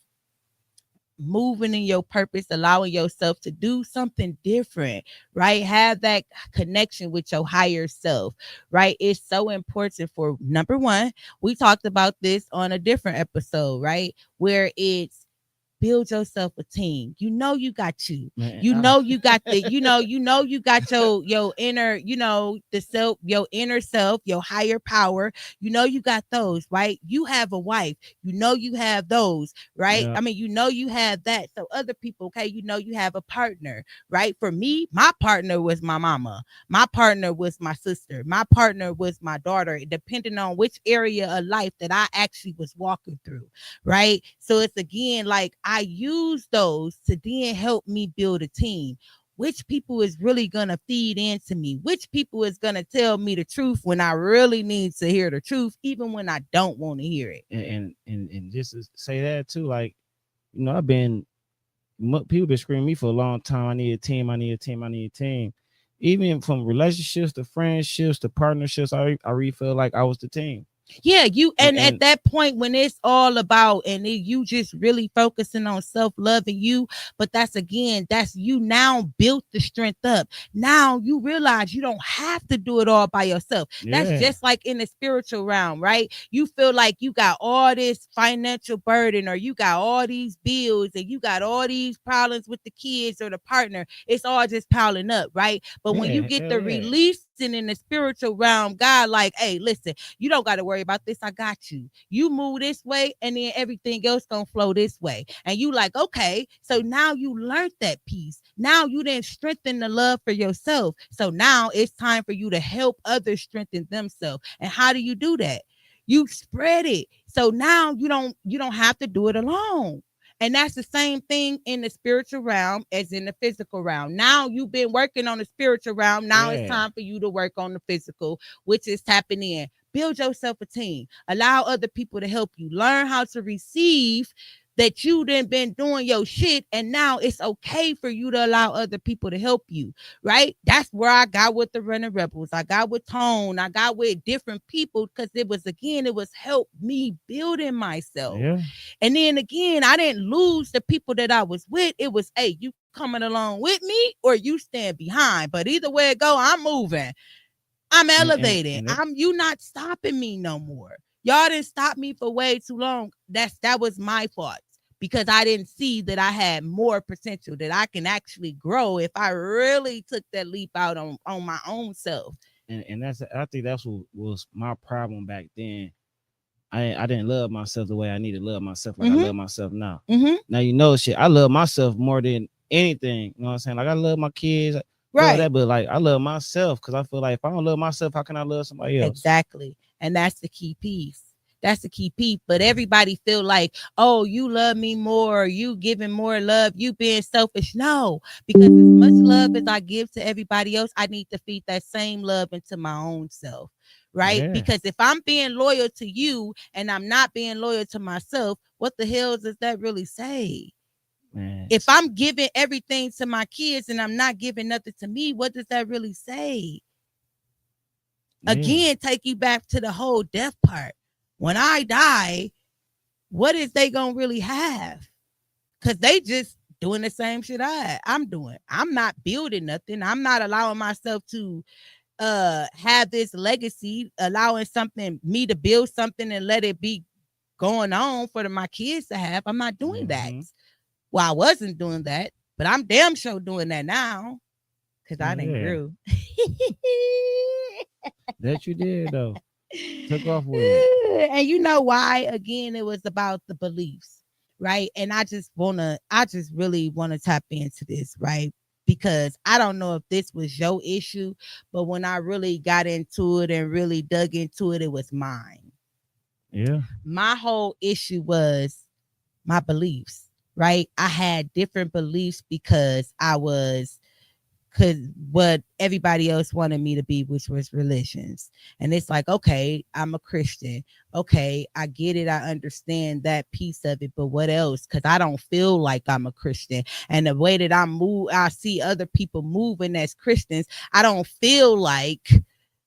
moving in your purpose, allowing yourself to do something different, right? Have that connection with your higher self, right? It's so important for number one. We talked about this on a different episode, right? Where it's build yourself a team. You got you. Man, You got the, you got your inner, the self, your inner self, your higher power. You got those, right? You have a wife. You have those, right? yeah, I mean, you have that. So other people, okay, you have a partner, right? For me, my partner was my mama. My partner was my sister. My partner was my daughter, depending on which area of life that I actually was walking through, right? So it's again like I use those to then help me build a team. Which people is really gonna feed into me? Which people is gonna tell me the truth when I really need to hear the truth, even when I don't want to hear it? and just to say that too, like I've been people been screaming me for a long time. I need a team. I need a team. I need a team. Even from relationships to friendships to partnerships, I really feel like I was the team. Yeah, you and at And that point when it's all about you just really focusing on self-love and you, but that's you now built the strength up. Now you realize you don't have to do it all by yourself. That's yeah, just like in the spiritual realm, right? You feel like you got all this financial burden or you got all these bills and you got all these problems with the kids or the partner. It's all just piling up, right? But when you yeah, get hell the yeah, releasing in the spiritual realm, God, like, hey, listen, you don't got to worry about this. I got you. You move this way, and then everything else gonna flow this way. And you like, okay, so now you learned that piece. Now you didn't strengthen the love for yourself. So now it's time for you to help others strengthen themselves. And how do you do that? You spread it. So now you don't have to do it alone. And that's the same thing in the spiritual realm as in the physical realm. Now you've been working on the spiritual realm. Now it's yeah, time for you to work on the physical, which is tapping in. Build yourself a team. Allow other people to help you. Learn how to receive that you done been doing your shit and now it's okay for you to allow other people to help you, right? That's where I got with the Running Rebels. I got with Tone. I got with different people because it was help me building myself. yeah. And then again, I didn't lose the people that I was with. It was, hey, you coming along with me or you stand behind. But either way it go, I'm moving. I'm And and elevating. and that I'm you not stopping me no more. Y'all didn't stop me for way too long. That was my fault because I didn't see that I had more potential, that I can actually grow if I really took that leap out on my own self. And that's, I think that's what was my problem back then. I didn't love myself the way I need to love myself, like I Mm-hmm. love myself now. Mm-hmm. Now you know shit. I love myself more than anything. You know what I'm saying? Like I love my kids, love Right. that, but like I love myself because I feel like if I don't love myself, how can I love somebody else? Exactly. And that's the key piece. That's the key piece. But everybody feel like, oh, you love me more, you giving more love, you being selfish. No, because as much love as I give to everybody else, I need to feed that same love into my own self. Right? Yeah, Because if I'm being loyal to you and I'm not being loyal to myself, what the hell does that really say? man. If I'm giving everything to my kids and I'm not giving nothing to me, what does that really say? Yeah, Again, take you back to the whole death part. When I die, what is they gonna really have? Because they just doing the same shit I'm doing. I'm not building nothing. I'm not allowing myself to have this legacy, allowing something me to build something and let it be going on for my kids to have. I'm not doing that. mm-hmm. Well, I wasn't doing that, but I'm damn sure doing that now because I didn't Yeah, grew. that you did though. Took off with it. And you know why? Again, it was about the beliefs, right? And I just really wanna tap into this, right? Because I don't know if this was your issue, but when I really got into it and really dug into it, it was mine. Yeah, My whole issue was my beliefs, right? I had different beliefs because I was because what everybody else wanted me to be, which was religions. And it's like, okay, I'm a Christian. Okay, I get it. I understand that piece of it, but what else? Because I don't feel like I'm a Christian. And the way that I move, I see other people moving as Christians. I don't feel like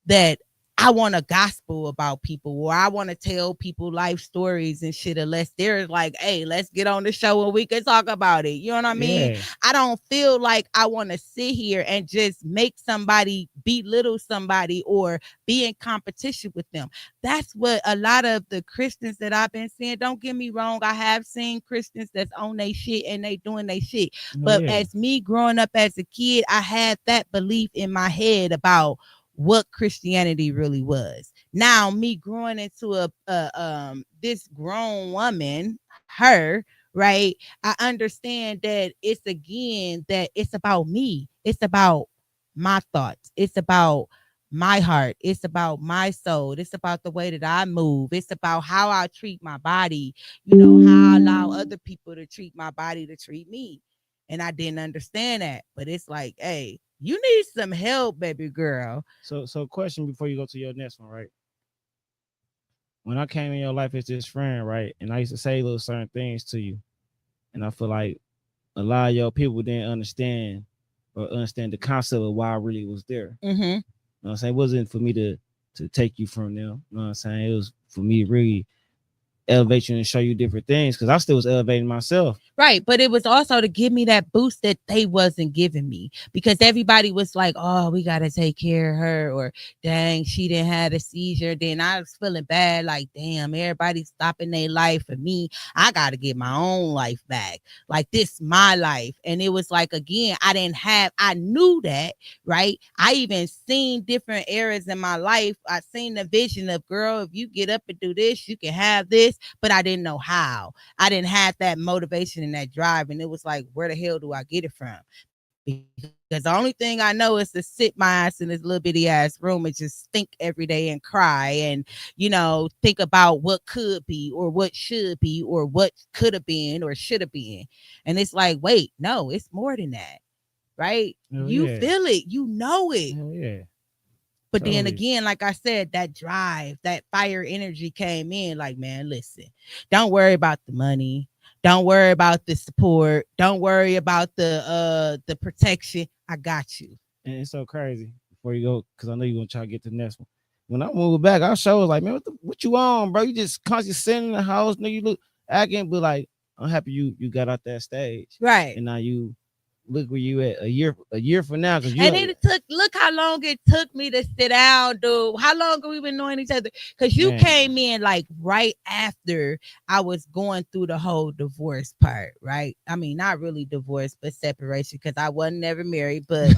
that I want a gospel about people or I want to tell people life stories and shit unless they're like, hey, let's get on the show and we can talk about it. You know what I mean? yeah, I don't feel like I want to sit here and just make somebody belittle somebody or be in competition with them. That's what a lot of the Christians that I've been seeing. Don't get me wrong. I have seen Christians that's on their shit and they doing their shit. no, But yeah, as me growing up as a kid, I had that belief in my head about what Christianity really was. Now, me growing into a this grown woman, her, right? I understand that it's again that it's about me. It's about my thoughts. It's about my heart. It's about my soul. It's about the way that I move. It's about how I treat my body. You know, how I allow other people to treat my body to treat me. And I didn't understand that. But it's like, hey, you need some help, baby girl. So question before you go to your next one, right? When I came in your life as this friend, right, and I used to say little certain things to you, and I feel like a lot of your people didn't understand the concept of why I really was there. Mm-hmm. You know what I'm saying? It wasn't for me to take you from them. You know what I'm saying? It was for me to really elevate you and show you different things because I still was elevating myself. Right. But it was also to give me that boost that they wasn't giving me because everybody was like, oh, we got to take care of her or dang, she didn't have a seizure. Then I was feeling bad. Like, damn, everybody's stopping their life for me. I got to get my own life back. Like this, my life. And it was like, again, I knew that, right? I even seen different eras in my life. I seen the vision of, girl, if you get up and do this, you can have this, but I didn't know how. I didn't have that motivation and that drive. And it was like, where the hell do I get it from? Because the only thing I know is to sit my ass in this little bitty ass room and just think every day and cry and, think about what could be or what should be or what could have been or should have been. And it's like, wait, no, it's more than that, right? Oh You yeah, feel it, you know it. hell yeah, But then totally. again, like I said, that drive, that fire energy came in like, man, listen, don't worry about the money. Don't worry about the support. Don't worry about the protection. I got you. And it's so crazy before you go because I know you're gonna try to get to the next one. When I moved back, I show was like, man, what you on, bro? You just constantly sitting in the house, no, you look acting, but like, I'm happy you got out that stage, Right. and now you look where you at a year from now, because And you it took, look how long it took me to sit down, dude. How long have we been knowing each other? Because you man. came in like right after I was going through the whole divorce part, right? I mean, not really divorce, but separation, because I wasn't never married, but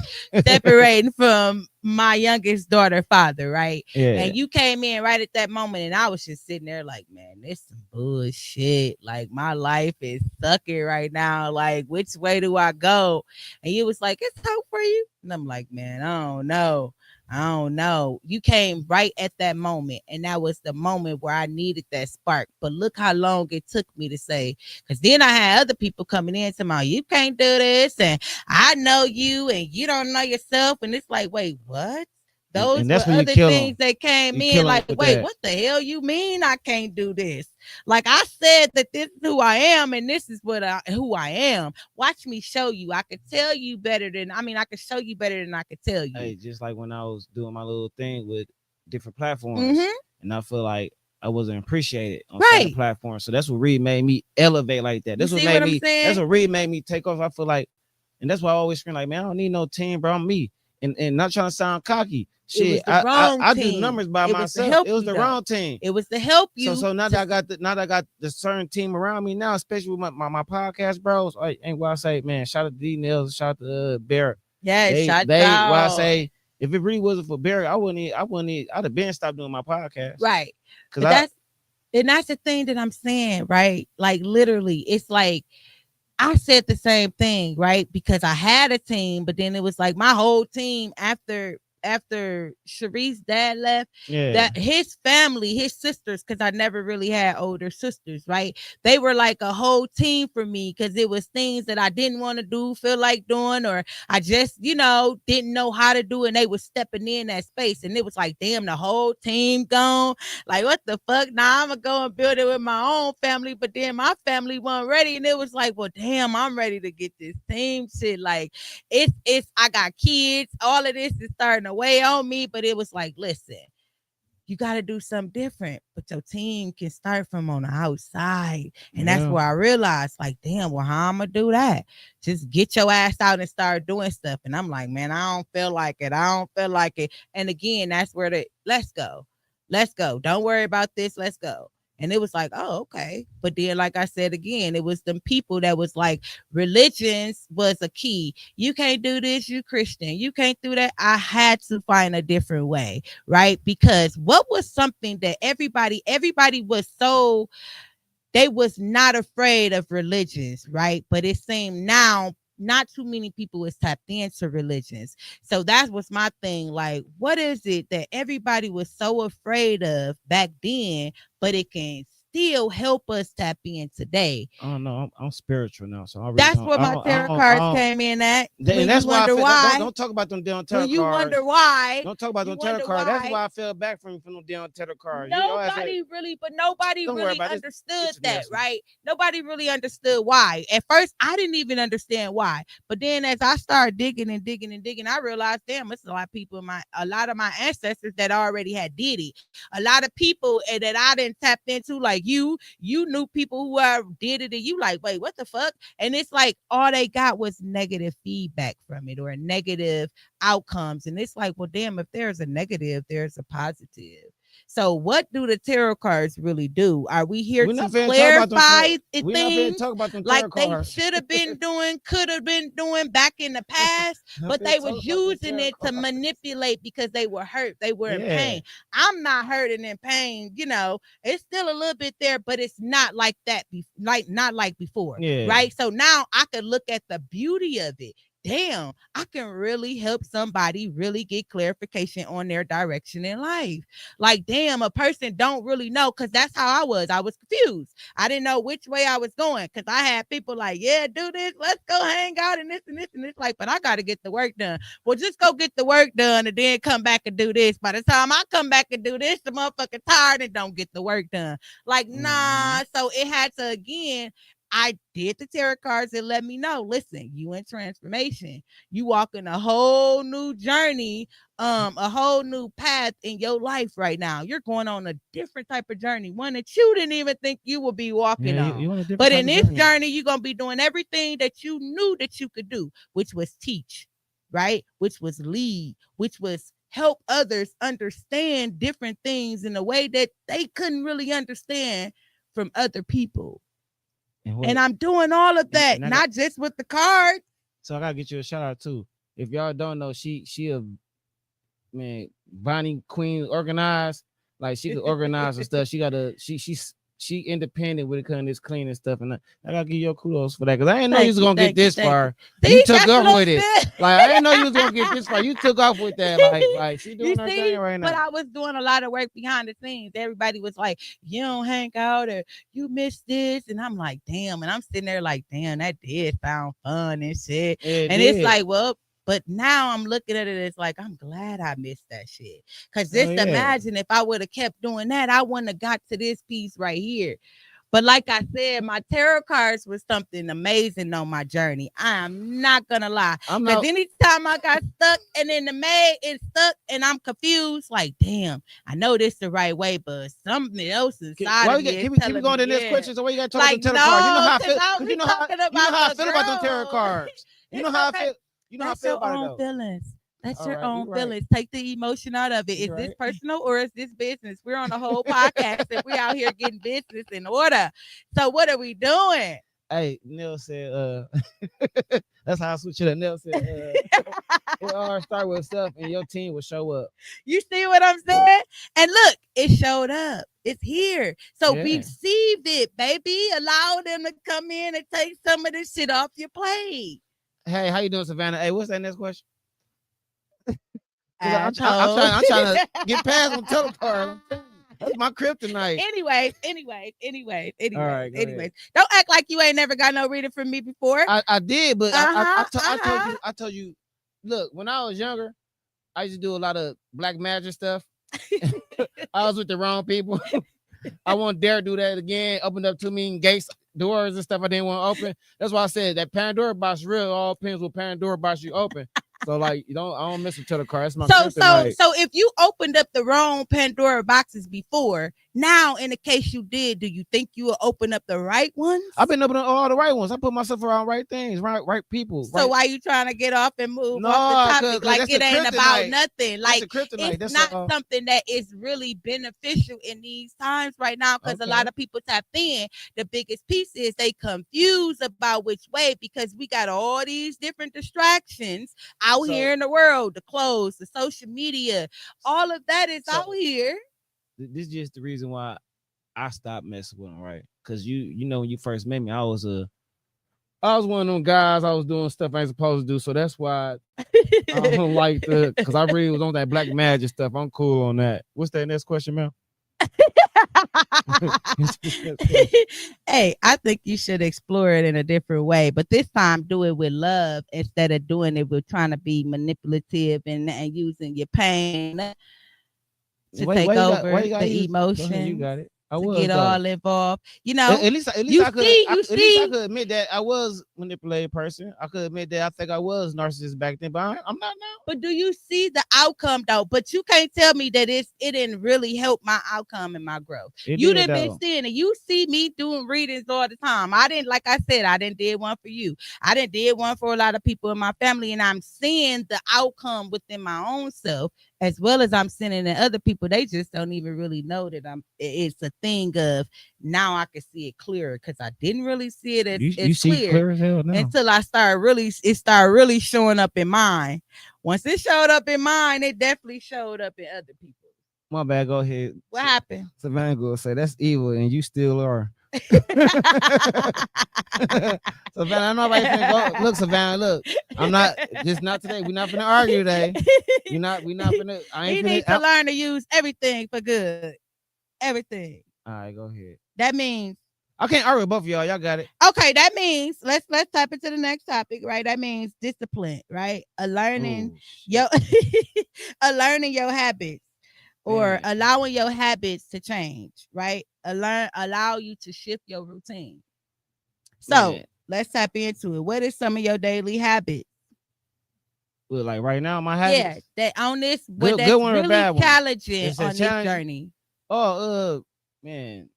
separating from my youngest daughter father, right? Yeah. And you came in right at that moment, and I was just sitting there like, man, this some bullshit. Like, my life is sucking right now. Like, which way do I go? And you was like, it's hope for you. And I'm like, man, I don't know. I don't know. You came right at that moment. And that was the moment where I needed that spark. But look how long it took me to say, because then I had other people coming in to my, you can't do this. And I know you and you don't know yourself. And it's like, wait, what? Those And were that's when you other kill them. things that came You in. kill them Like, with wait, that. what the hell you mean I can't do this? Like, I said that this is who I am and this is who I am. Watch me show you. I could tell you better than, I mean, I could show you better than I could tell you. Hey, just like when I was doing my little thing with different platforms, Mm-hmm. and I feel like I wasn't appreciated on certain Right. platforms. So that's what really made me elevate like that. You That's what see made what I'm me. That's saying? what really made me take off. I feel like, and that's why I always scream like, man, I don't need no team, bro. I'm me, and not trying to sound cocky. It Shit, was the I wrong I do team. numbers by It was to myself. help It was you the though. wrong team. It was to help So you now to that I got the certain team around me now, especially with my podcast bros. Ain't what I say, man. Shout out to D Nails, shout out to Bear. yeah, shut They what I out. say. If it really wasn't for Barry, I'd have been stopped doing my podcast. Right. Cause But I that's the thing that I'm saying, right? Like, literally, it's like I said the same thing, right? Because I had a team, but then it was like my whole team after Sharice's dad left, yeah. that his family, his sisters, because I never really had older sisters, right? They were like a whole team for me because it was things that I didn't want to do, feel like doing, or I just, didn't know how to do, and they was stepping in that space. And it was like, damn, the whole team gone. Like, what the fuck? Now I'm gonna go and build it with my own family, but then my family wasn't ready, and it was like, well, damn, I'm ready to get this team shit. Like, it's I got kids, all of this is starting to weigh on me, but it was like, listen, you got to do something different, but your team can start from on the outside. And that's Yeah. where I realized, like, damn, well, how I'm gonna do that? Just get your ass out and start doing stuff. And I'm like, man, I don't feel like it. I don't feel like it. And again, that's where let's go. Let's go. Don't worry about this. Let's go. And it was like, oh, okay. But then, like I said again, it was them people that was like, religions was a key. You can't do this, you Christian. You can't do that. I had to find a different way, right? Because what was something that everybody was so, they was not afraid of religions, right? But it seemed now not too many people is tapped into religions. So that was my thing. Like, what is it that everybody was so afraid of back then, but it can still help us tap in today? I don't know. I'm spiritual now, so I really That's don't. where my tarot cards came in at. And When you that's why I wonder feel. why, Don't talk about them damn when tarot you wonder cards. why, Don't talk about you them tarot wonder cards. That's why. why I fell back from them damn tarot cards. I said, Nobody don't worry really about it. understood It's just that, messing. right? Nobody really understood why. At first, I didn't even understand why. But then as I started digging and digging and digging, I realized, damn, it's a lot of people a lot of my ancestors that already had did it. A lot of people that I didn't tap into, like you knew people who did it, and you like, wait, what the fuck? And it's like all they got was negative feedback from it or negative outcomes. And it's like, well, damn, if there's a negative, there's a positive. So, what do the tarot cards really do? Are we here We're not to finna talk about them. clarify We're not finna things talk about them like tarot they cards. should have been doing, could have been doing back in the past, Not but finna they talk was about them using tarot it to cards. manipulate because they were hurt, they were in Yeah. pain. I'm not hurt and in pain, it's still a little bit there, but it's not like that, like not like before, Yeah. right? So now I could look at the beauty of it. Damn, I can really help somebody really get clarification on their direction in life. Like, damn, a person don't really know, because that's how I was. I was confused. I didn't know which way I was going, because I had people like, yeah, do this, let's go hang out and this and this and this. Like, but I got to get the work done. Well, just go get the work done and then come back and do this. By the time I come back and do this, the motherfucker tired and don't get the work done. Like, Mm-hmm. nah. So it had to, again, I did the tarot cards and let me know, listen, you in transformation. You walking a whole new journey, a whole new path in your life right now. You're going on a different type of journey, one that you didn't even think you would be walking Yeah, on. you on a different But type in of this journey. journey, you're gonna be doing everything that you knew that you could do, which was teach, right? Which was lead, which was help others understand different things in a way that they couldn't really understand from other people. And And what? I'm doing all of that, And I got not just with the cards. so I gotta get you a shout out too. If y'all don't know, she a man, Bonnie Queen organized. Like she could organize and stuff. She got a she independent when it comes to this cleaning stuff. And I gotta give you kudos for that. Cause I didn't know you Thank was you, gonna get thank you, this thank you. far. You See, took that's what off I'm with it. saying. Like I didn't know you was gonna get this far. You took off with that. Like she You doing her thing see, right but now. I was doing a lot of work behind the scenes. Everybody was like, "You don't hang out, or you miss this," and I'm like, "Damn!" And I'm sitting there like, "Damn, that did sound fun and shit." It And it's did. like, well, but now I'm looking at it as like, I'm glad I missed that shit. Cause Oh just yeah. imagine if I would have kept doing that, I wouldn't have got to this piece right here. But like I said, my tarot cards was something amazing on my journey. I am not gonna lie. I'm Cause not anytime I got stuck and in the May it's stuck and I'm confused, like damn, I know this the right way, but something else inside why of we me get is keep we telling going me, to the next yeah. question? So why you gotta talk about Like them tarot cards? You know no, how I cause feel I'll because be talking about I the feel about them tarot girl. cards. You know It's how I okay. feel. You know how I That's feel your about it own though. feelings. That's All your right, own you're right. feelings. Take the emotion out of it. Is You're this right. personal or is this business? We're on a whole podcast and we out here getting business in order. So what are we doing? Hey, Neil said, that's how I switch it up. Neil said, it all start with stuff and your team will show up. You see what I'm saying? And look, it showed up. It's here. So Yeah. receive it, baby. Allow them to come in and take some of this shit off your plate. Hey, how you doing, Savannah? Hey, what's that next question? Because Asshole. I'm trying to get past on teleport. That's my kryptonite. All right, go ahead. Anyways. Don't act like you ain't never got no reading from me before. I did, but Uh-huh. I told you. Look, when I was younger, I used to do a lot of black magic stuff. I was with the wrong people. I won't dare do that again. Opened up too many gates, doors, and stuff I didn't want to open. That's why I said that Pandora box real. All depends what Pandora box you open. So like you don't, I don't mess with the card. That's my kryptonite. So if you opened up the wrong Pandora boxes before, now in the case you did, do you think you will open up the right ones? I've been opening all the right ones. I put myself around right things, right people. So Right. why you trying to get off and move off the No, topic? cause Like that's the it ain't about kryptonite. nothing. That's Like the kryptonite. it's That's not all. something that is really beneficial in these times right now because a lot Okay. of people tap in. The biggest piece is they confused about which way because we got all these different distractions out So here in the world, the clothes, the social media, all of that is so out here. this is just the reason why I stopped messing with them, right? Because you know when you first met me, I was one of them guys. I was doing stuff I ain't supposed to do, so that's why I don't like the because I really was on that black magic stuff. I'm cool on that. What's that next question, man? Hey, I think you should explore it in a different way, but this time do it with love instead of doing it with trying to be manipulative and using your pain to take why over you got the use? Go ahead, you emotions, got it. I to was get though. all involved. At least You see, you at least I see, could admit that I was manipulated person. I could admit that I think I was narcissist back then, but I'm not now. but do you see the outcome though? But you can't tell me that it didn't really help my outcome and my growth. It You did didn't been though. seeing it. You see me doing readings all the time. I didn't, like I said, I didn't did one for you. I didn't did one for a lot of people in my family, and I'm seeing the outcome within my own self as well as I'm seeing it in other people. They just don't even really know that it's a thing of now I can see it clearer because I didn't really see it You as see clear clear as hell now. until I started really it started really showing up in mine. Once it showed up in mine, it definitely showed up in other people. My bad. Go ahead. What happened? Savannah will say that's evil, and you still are. Savannah, I'm not right finna go. Look, Savannah, look. I'm not just not today. We're not finna argue today. We not finna. I ain't He finna. needs to learn to use everything for good. Everything. All right, go ahead. That means I can't argue with both of y'all. Y'all got it. okay, that means let's type into the next topic, right? That means discipline, right? A learning Oh your shit. a learning your habits or Man. allowing your habits to change, right? Allow you to shift your routine. So man. let's tap into it. What is some of your daily habits? Well, like right now, my Yeah, habits, that on this, what good that's one or a really bad one? challenging It's a on this challenge. journey. Oh, man,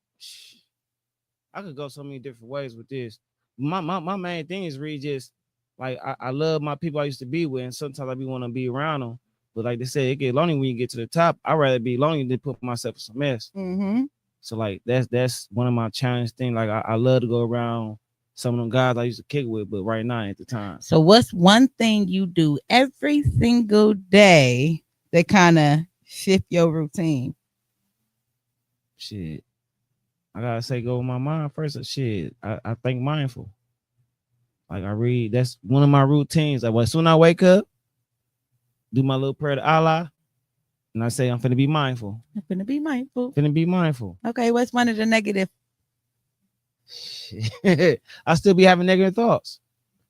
I could go so many different ways with this. My main thing is really just like I love my people I used to be with, and sometimes I be want to be around them. But like they said, it get lonely when you get to the top. I'd rather be lonely than put myself in some mess. Mm-hmm. So like that's one of my challenge things. Like I love to go around some of them guys I used to kick with, but right now at the time, So what's one thing you do every single day that kind of shift your routine? shit, I gotta say go with my mind first. Shit, I think mindful. Like I read, that's one of my routines. Like as soon as I wake up, do my little prayer to Allah, and I say I'm finna be mindful. I'm gonna be mindful. Finna be mindful. Okay, what's one of the negative? Shit. I still be having negative thoughts,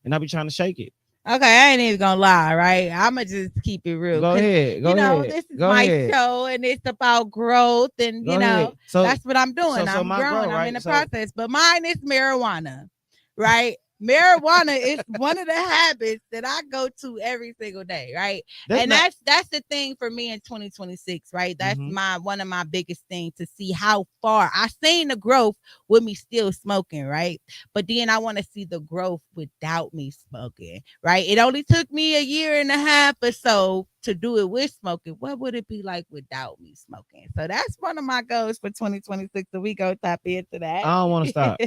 and I be trying to shake it. Okay, I ain't even gonna lie, right? I'ma just keep it real Go because ahead, go ahead, this is go my ahead, show and it's about growth, and go ahead. that's what I'm doing. So I'm my growing, grow I'm in right. the So process. But mine is marijuana, right? Marijuana is one of the habits that I go to every single day, right? that's And not. that's the thing for me in 2026, right? That's Mm-hmm. my one of my biggest things to see how far I seen the growth with me still smoking, right? But then I want to see the growth without me smoking, right? It only took me a year and a half or so to do it with smoking. What would it be like without me smoking? So that's one of my goals for 2026. So we go tap into I that. don't want to stop.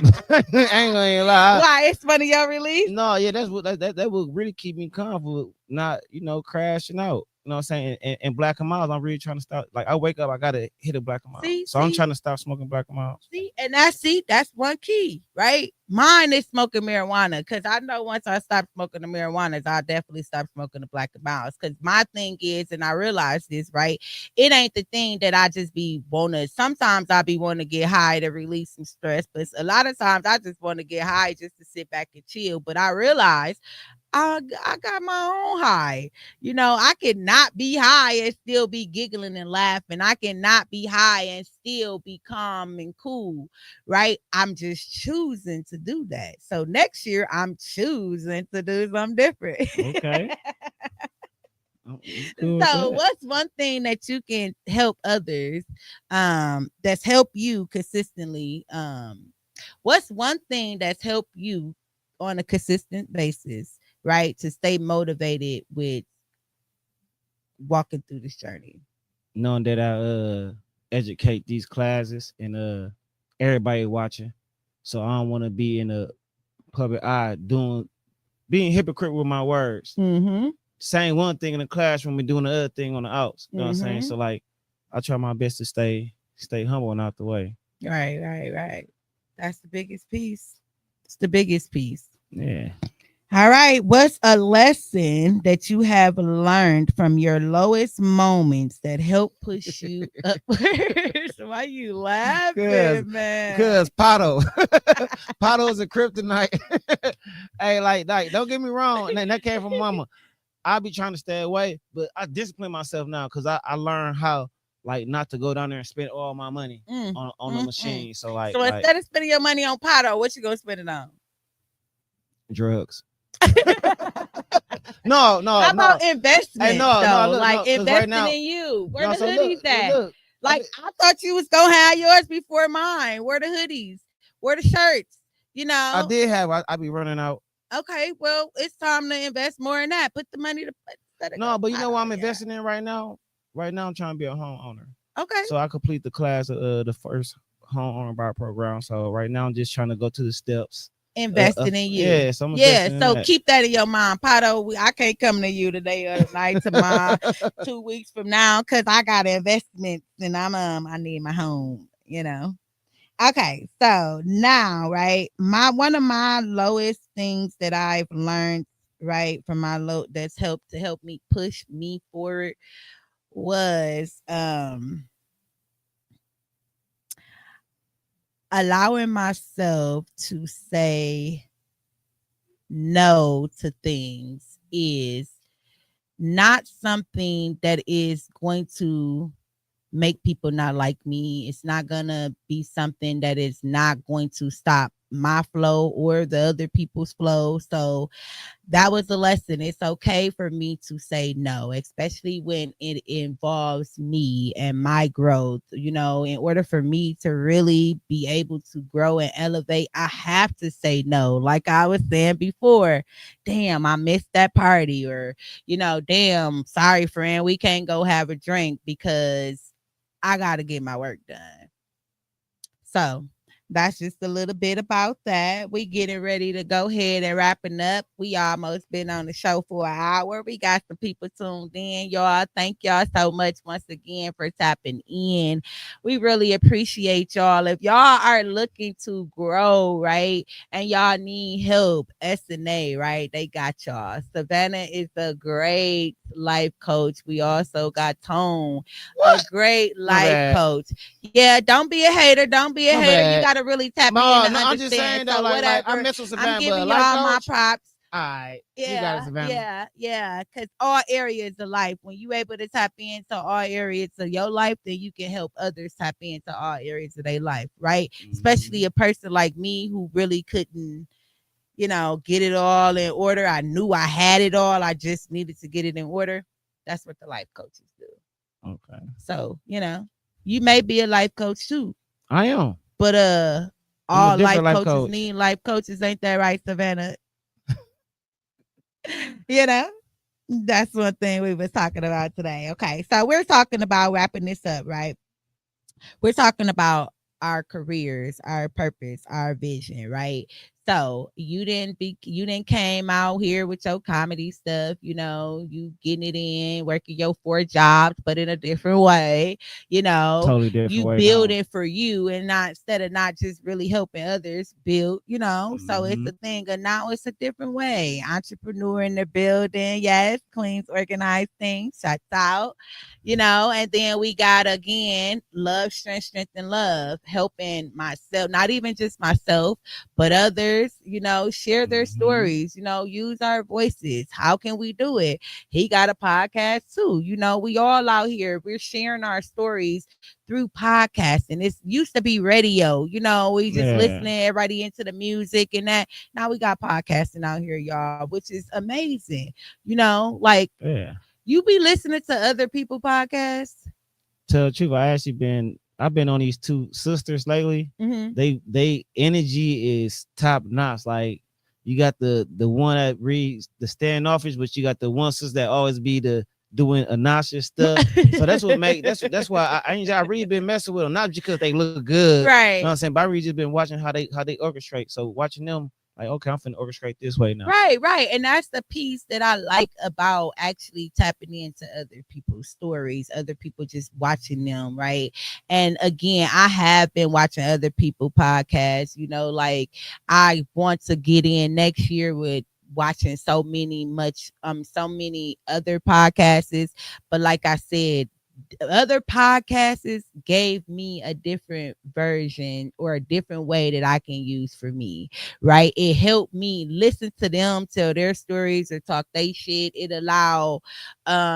I ain't gonna lie. Why? It's one of your release? No, yeah, that's what that would really keep me comfortable, not crashing out. You know what I'm saying? And black and miles, I'm really trying to stop. Like I wake up, I gotta hit a black and miles. See, So I'm see, trying to stop smoking black and miles. and that's one key, right? Mine is smoking marijuana because I know once I stop smoking the marijuanas, I'll definitely stop smoking the black and miles. Because my thing is, and I realize this, right? It ain't the thing that I just be wanna. Sometimes I be wanting to get high to release some stress, but a lot of times I just want to get high just to sit back and chill. But I realize I got my own high. I cannot be high and still be giggling and laughing. I cannot be high and still be calm and cool, right? I'm just choosing to do that. So next year, I'm choosing to do something different. Okay, I'm cool with So that. what's one thing that you can help others that's helped you consistently what's one thing that's helped you on a consistent basis, right, to stay motivated with walking through this journey? Knowing that I educate these classes and everybody watching, so I don't want to be in a public eye being hypocrite with my words. Mm-hmm. Saying one thing in the classroom and doing the other thing on the outs. You know what I'm saying? Mm-hmm. So like I try my best to stay humble and out the way. Right. That's the biggest piece. It's the biggest piece. Yeah. All right. What's a lesson that you have learned from your lowest moments that help push you upwards? Why you Cause laughing, man? cause Pato. Pato's a kryptonite. Hey, like don't get me wrong. And that came from mama. I be trying to stay away, but I discipline myself now because I learned how like not to go down there and spend all my money Mm, on the mm. machine. So like So instead of spending your money on Pato, what you gonna spend it on? drugs. No, How no, about no. Hey, investments no, though? look, Like no, because right investing now, in you. Where no, the so look, hoodies at? look. I Like mean, I thought you was gonna have yours before mine. Where the hoodies? Where the shirts? You I know? did have I be running out. Okay, well, it's time to invest more in that. Put the money to let it go No, to but you know what Pato. I'm Yeah. investing in right now? Right now I'm trying to be a homeowner. Okay. So I complete the class the first homeowner buyer program. So right now I'm just trying to go to the steps. Investing in you. Yeah, so I'm Yeah, investing in so that. keep that in your mind. Pato, I can't come to you today or tonight, tomorrow, 2 weeks from now, because I got investments and I need my home. Okay, so now, right, my one of my lowest things that I've learned, right, from my low that's helped to help me push me forward was allowing myself to say no to things is not something that is going to make people not like me. It's not gonna be something that is not going to stop my flow or the other people's flow. So that was a lesson. It's okay for me to say no, especially when it involves me and my growth. You know, in order for me to really be able to grow and elevate, I have to say no. Like I was saying before, damn, I missed that party, or, damn, sorry, friend, we can't go have a drink because I got to get my work done. So that's just a little bit about that. We getting ready to go ahead and wrapping up. We almost been on the show for an hour. We got some people tuned in. Y'all, thank y'all so much once again for tapping in. We really appreciate y'all. If y'all are looking to grow, right, and y'all need help, SNA, right, they got y'all. Savannah is a great life coach. We also got Tone, a What? great My life bad. coach. Yeah, don't be a hater. Don't be a My hater. You bad. got to really tap in No, to no, I'm just understand. saying though, So, like I whatever. mess with I'm Savannah, but a giving life y'all my coach. props. All right, you got it, Yeah, Savannah. yeah, yeah. Because all areas of life, when you able to tap into all areas of your life, then you can help others tap into all areas of their life, right? Especially Mm-hmm. a person like me who really couldn't, get it all in order. I knew I had it all. I just needed to get it in order. That's what the life coaches do. Okay, So, you may be a life coach too. I am. But I'm a all different life life coaches coach. need life coaches, ain't that right, Savannah? you know, that's one thing we was talking about today. Okay, so we're talking about wrapping this up, right? We're talking about our careers, our purpose, our vision, right? So you didn't came out here with your comedy stuff, you getting it in, working your 4 jobs, but in a different way, Totally different you way now. building for you and not instead of not just really helping others build, so it's Mm-hmm. a thing of now it's a different way. Entrepreneur in the building, yes, Queens organized things, shuts out, and then we got again love, strength, and love, helping myself, not even just myself, but others, share their Mm-hmm. stories, use our voices. How can we do it? He got a podcast too. We all out here, we're sharing our stories through podcasting. It used to be radio, we just Yeah, listening, everybody into the music and that. Now we got podcasting out here, y'all, which is amazing. Like yeah. you be listening to other people podcasts. Tell the truth, I've been on these two sisters lately. Mm-hmm. They energy is top notch. Like you got the one that reads the standoffish, but you got the one sister that always be the doing obnoxious stuff. So that's what make that's why I really been messing with them, not because they look good. You know what I'm Right. saying? But I really just been watching how they orchestrate. So watching them, like, okay, I'm finna orchestrate this way now. Right, right. And that's the piece that I like about actually tapping into other people's stories, other people just watching them, right? And again, I have been watching other people podcasts, like I want to get in next year with watching so many other podcasts, but like I said, other podcasts gave me a different version or a different way that I can use for me, right? It helped me listen to them tell their stories or talk they shit. It allowed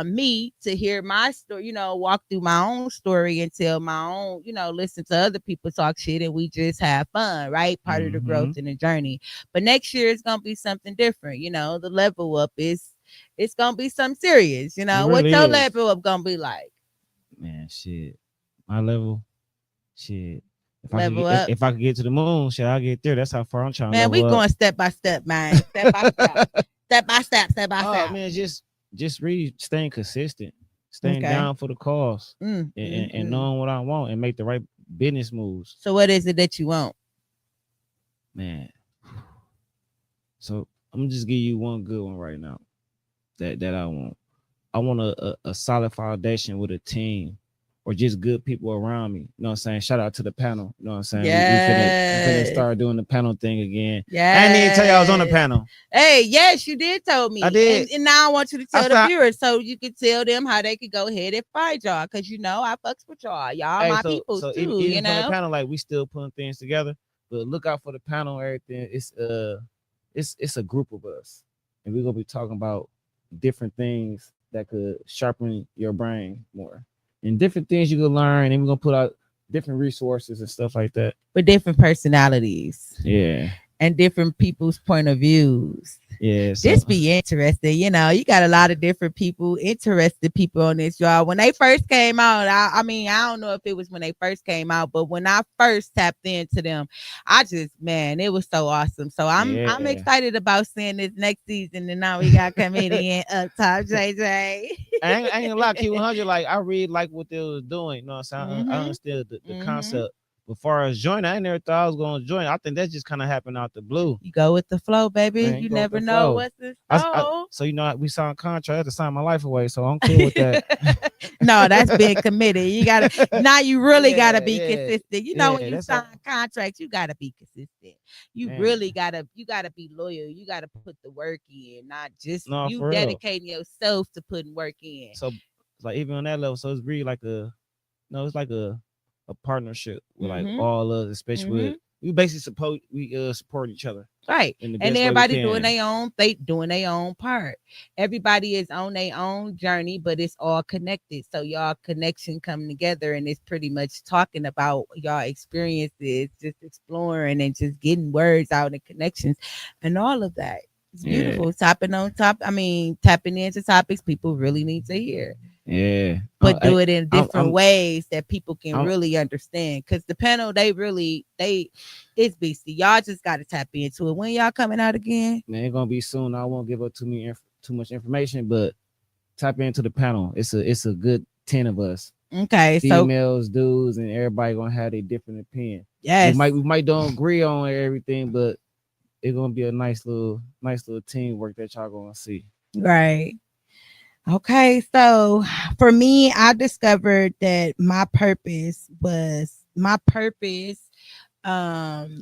me to hear my story, walk through my own story and tell my own, listen to other people talk shit and we just have fun, right? Part of the growth Mm-hmm. and the journey. But next year it's gonna be something different, the level up is it's gonna be something serious, It What really your is. level up gonna be like? Man, shit. My level, shit. Level up. If I could get to the moon, shit, I'll get there. That's how far I'm trying to Man, level we up. going step by step, man. Step by step. Step by step, step by Oh step. man, just really staying consistent, staying Okay. down for the cause, Mm, mm, and mm. knowing what I want and make the right business moves. So what is it that you want? Man, so I'm gonna just give you one good one right now. That I want. I want a solid foundation with a team or just good people around me. You know what I'm saying? Shout out to the panel. You know what I'm saying? We finna Yes. start doing the panel thing again. I didn't even tell you I was on the Yes. panel. Hey, yes, you did tell I me. And did. and now I want you to I tell the said, viewers so you can tell them how they could go ahead and find y'all. Cause I fucks with y'all. Y'all hey, my so peoples so even, too, even from the panel, like we still putting things together. But look out for the panel, everything. It's a group of us, and we're gonna be talking about different things that could sharpen your brain more, and different things you can learn. And we're gonna different resources and stuff like that. with different personalities Yeah, and different people's point of views. yeah. So This be interesting. You got a lot of different people, interested people on this, y'all. When they first came out, I mean, I don't know if it was when they first came out, but when I first tapped into them, I just, man, it was so awesome. So I'm yeah. excited about seeing this next season. And now we got comedian up top JJ. I ain't gonna lie, Q100. Like I really like what they was doing. You know what I'm saying? I Mhm. understood the Mhm. concept. But far as joining, I never thought I was gonna join. I think that just kind of happened out the blue. You go with the flow, baby. Man, You go with never the know flow. what's in store. So we signed contract. I had to sign my life away, so I'm cool with that. No, that's being committed. You gotta now you really gotta Yeah, be yeah, consistent. When yeah. you That's sign all, contracts, you gotta be consistent. You man. really gotta be loyal. You gotta put the work in, not just No, you for real. dedicating yourself to putting work in. So it's like even on that level, so it's really like it's like a partnership with like Mm-hmm. all of us, especially Mm-hmm. with we basically support each other Right. in the And best way we everybody doing can. their own part. Everybody is on their own journey, but it's all connected. So y'all connection come together and it's pretty much talking about y'all experiences, just exploring and just getting words out and connections and all of that. It's Yeah, beautiful. Tapping into topics people really need to hear, yeah. but do it in different I'm, ways that people can I'm, really understand. Because the panel, they it's beastie. Y'all just got to tap into it. When y'all coming out again? man, it's gonna be soon. I won't give up too much information, but type into the panel. It's a good 10 of us, Okay, so females, dudes, and everybody gonna have a different opinion. We yes, might don't agree on everything, but it's gonna be a nice little teamwork that y'all gonna see. right. Okay, so for me, I discovered that my purpose.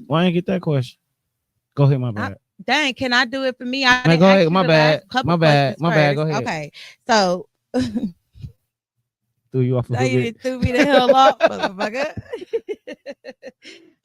Why ain't get that question? Go ahead, my I, bad. dang, can I do it for me? I Man, didn't go ask ahead. you My the last bad. couple My bad. questions My bad. Go first. ahead. Okay, so Threw you off a now little you bit. done threw me the hell off, motherfucker.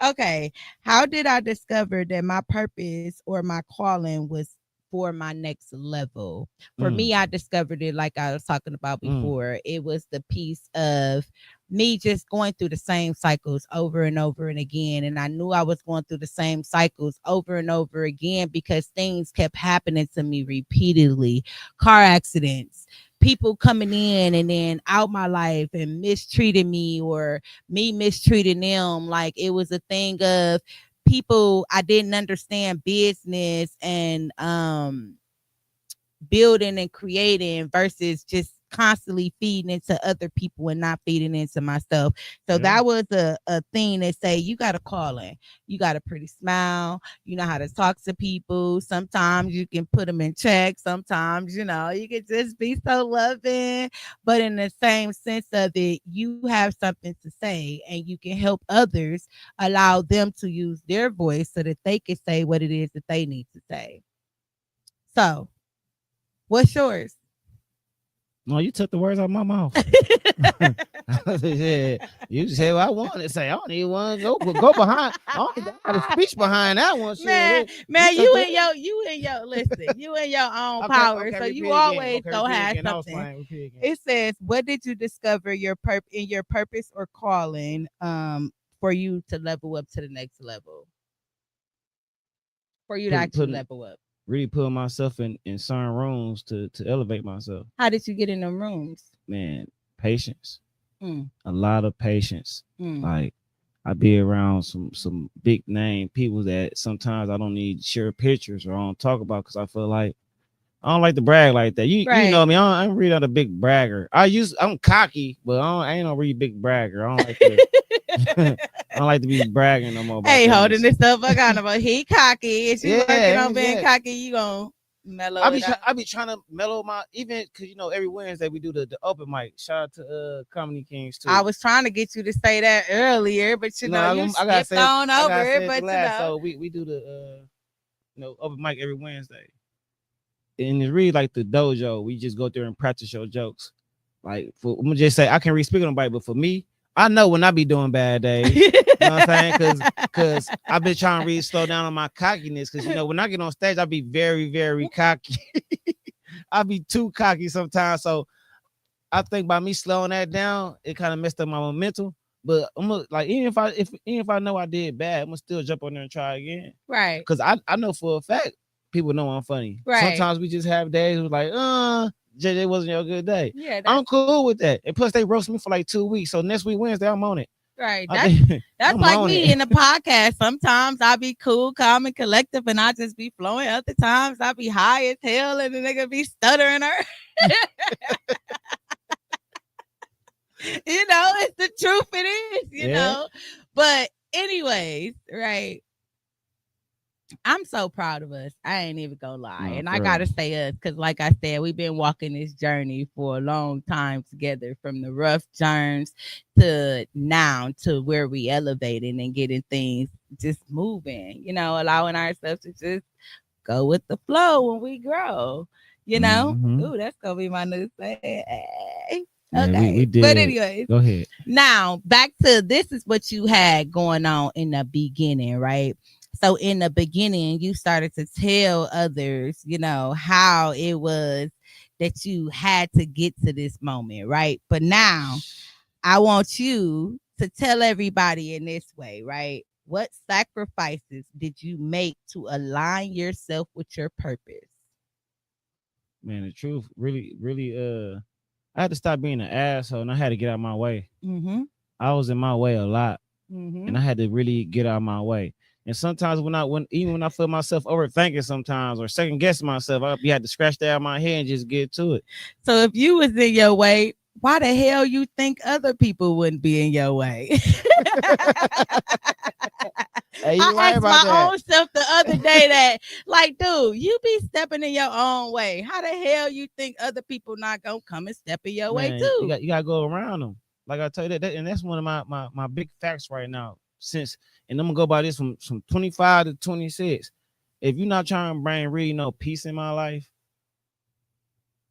Okay. How did I discover that my purpose or my calling was for my next level? For Mm, me, I discovered it like I was talking about mm, before. It was the piece of me just going through the same cycles over and over and again. And I knew I was going through the same cycles over and over again because things kept happening to me repeatedly. Car accidents, people coming in and then out my life and mistreating me or me mistreating them. Like it was a thing of people I didn't understand business and building and creating versus just constantly feeding into other people and not feeding into myself. So yeah. that was a thing that say you got a calling. You got a pretty smile. You know how to talk to people. Sometimes you can put them in check. Sometimes, you can just be so loving. But in the same sense of it, you have something to say and you can help others, allow them to use their voice so that they can say what it is that they need to say. So what's yours? No, you took the words out of my mouth. Yeah, you said what I wanted to say. I don't even want to go behind. I don't even got a speech behind that one. man, Shit, you man, took the. you and your listen, you and your own Okay, power. okay, So you repeat again. always Okay, gonna repeat have again. I was something. playing. Repeat again. It says, "What did you discover in your purpose or calling for you to level up to the next level? For you to actually Putting level up? really putting myself in certain rooms to elevate myself. How did you get in them rooms? Man, patience. Mm, A lot of patience. mm. Like I be around some big name people that sometimes I don't need to share pictures or I don't talk about because I feel like I don't like to brag like that. You know Right. me. I'm really not a big bragger. I'm cocky, but I ain't no really big bragger. I don't like to. I don't like to be bragging no more about Hey, that holding mess. this up accountable. He cocky. Is you working Yeah, on being yeah. cocky? You gonna mellow it out? I be trying to mellow my even because every Wednesday we do the open mic. Shout out to Comedy Kings I too. was trying to get you to say that earlier, but you I gotta skipped say it. on I over gotta it. say it the But last. So we do the open mic every Wednesday, and it's really like the dojo. We just go there and practice your jokes. Like I'm gonna just say I can't really speak on nobody, but for me, I know when I be doing bad days. You know what I'm saying? Cause I've been trying to really slow down on my cockiness. Cause when I get on stage, I be very, very cocky. I be too cocky sometimes. So I think by me slowing that down, it kind of messed up my momentum. But I'm gonna like even if I know I did bad, I'm gonna still jump on there and try again. Right. Cause I know for a fact people know I'm funny. Right. Sometimes we just have days where like, JJ wasn't your good day. Yeah, I'm that's cool with that. And plus they roast me for like 2 weeks. So next week Wednesday, I'm on it. right. I think That's I'm like on me it. in the podcast. Sometimes I be cool, calm, and collective, and I just be flowing. Other times I be high as hell, and the nigga be stuttering her. It's the truth. It is. Yeah. But anyways, right. I'm so proud of us. I ain't even gonna lie. No, And I for real. gotta say us because, like I said, we've been walking this journey for a long time together from the rough turns to now to where we elevating and getting things just moving, allowing ourselves to just go with the flow when we grow, you know? Mm-hmm. Ooh, that's gonna be my new saying. Hey. Yeah, we Okay. But did. anyways, Go ahead. now back to this is what you had going on in the beginning, right? So in the beginning, you started to tell others, how it was that you had to get to this moment, right? But now I want you to tell everybody in this way, right? What sacrifices did you make to align yourself with your purpose? Man, the truth really I had to stop being an asshole and I had to get out of my way. Mm-hmm. I was in my way a lot Mm-hmm. and I had to really get out of my way. And sometimes when I feel myself overthinking sometimes or second guessing myself, I had to scratch that out of my head and just get to it. So if you was in your way, why the hell you think other people wouldn't be in your way? Hey, I you right asked about my that. own self the other day that, like, dude, you be stepping in your own way. How the hell you think other people not gonna come and step in your way Man, too? you gotta go around them. Like I tell you that, and that's one of my big facts right now. Since and I'm gonna go by this from 25 to 26. If you're not trying to bring really no peace in my life,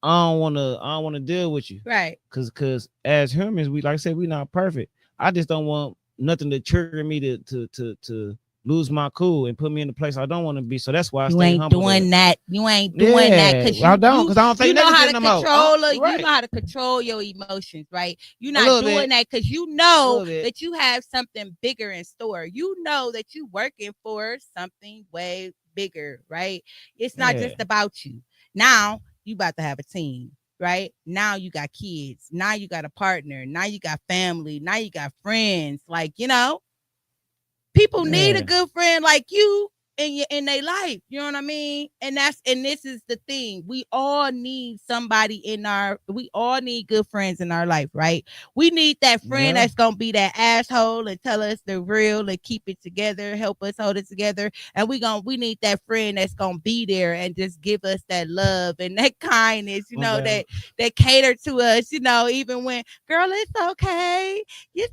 I don't wanna deal with you. Right. Cause as humans, we like I said, we not perfect. I just don't want nothing to trigger me to lose my cool and put me in the place I don't want to be. So that's why I You stay ain't humble there. doing that. You ain't doing that Yeah, because I you don't, you cause I don't you think know how negative to no more. Uh, you know right, how to control your emotions, right? You're a not little doing bit, that because you a know little bit. that you have something bigger in store. You know that you working for something way bigger, right? It's not Yeah, just about you. Now you about to have a team. Right now, you got kids. Now you got a partner. Now you got family. Now you got friends. Like people need a yeah, good friend like you in their life. You know what I mean? And this is the thing. We all need somebody we all need good friends in our life, right? We need that friend yeah. that's gonna be that asshole and tell us the real and keep it together, help us hold it together. And we need that friend that's gonna be there and just give us that love and that kindness, My bad. that cater to us, even when girl, it's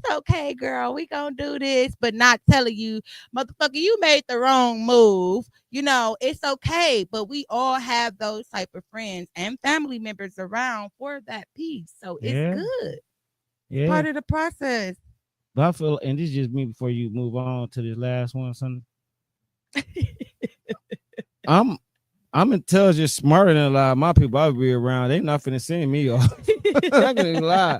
okay, girl. We gonna do this, but not telling you, motherfucker, you made the wrong move. It's okay, but we all have those type of friends and family members around for that piece. So it's Yeah, good. It's yeah. part of the process. But I feel, and this is just me before you move on to this last one, son. I'm I'm intelligent, smarter than a lot of my people I be around. They not finna send me off. I can lie.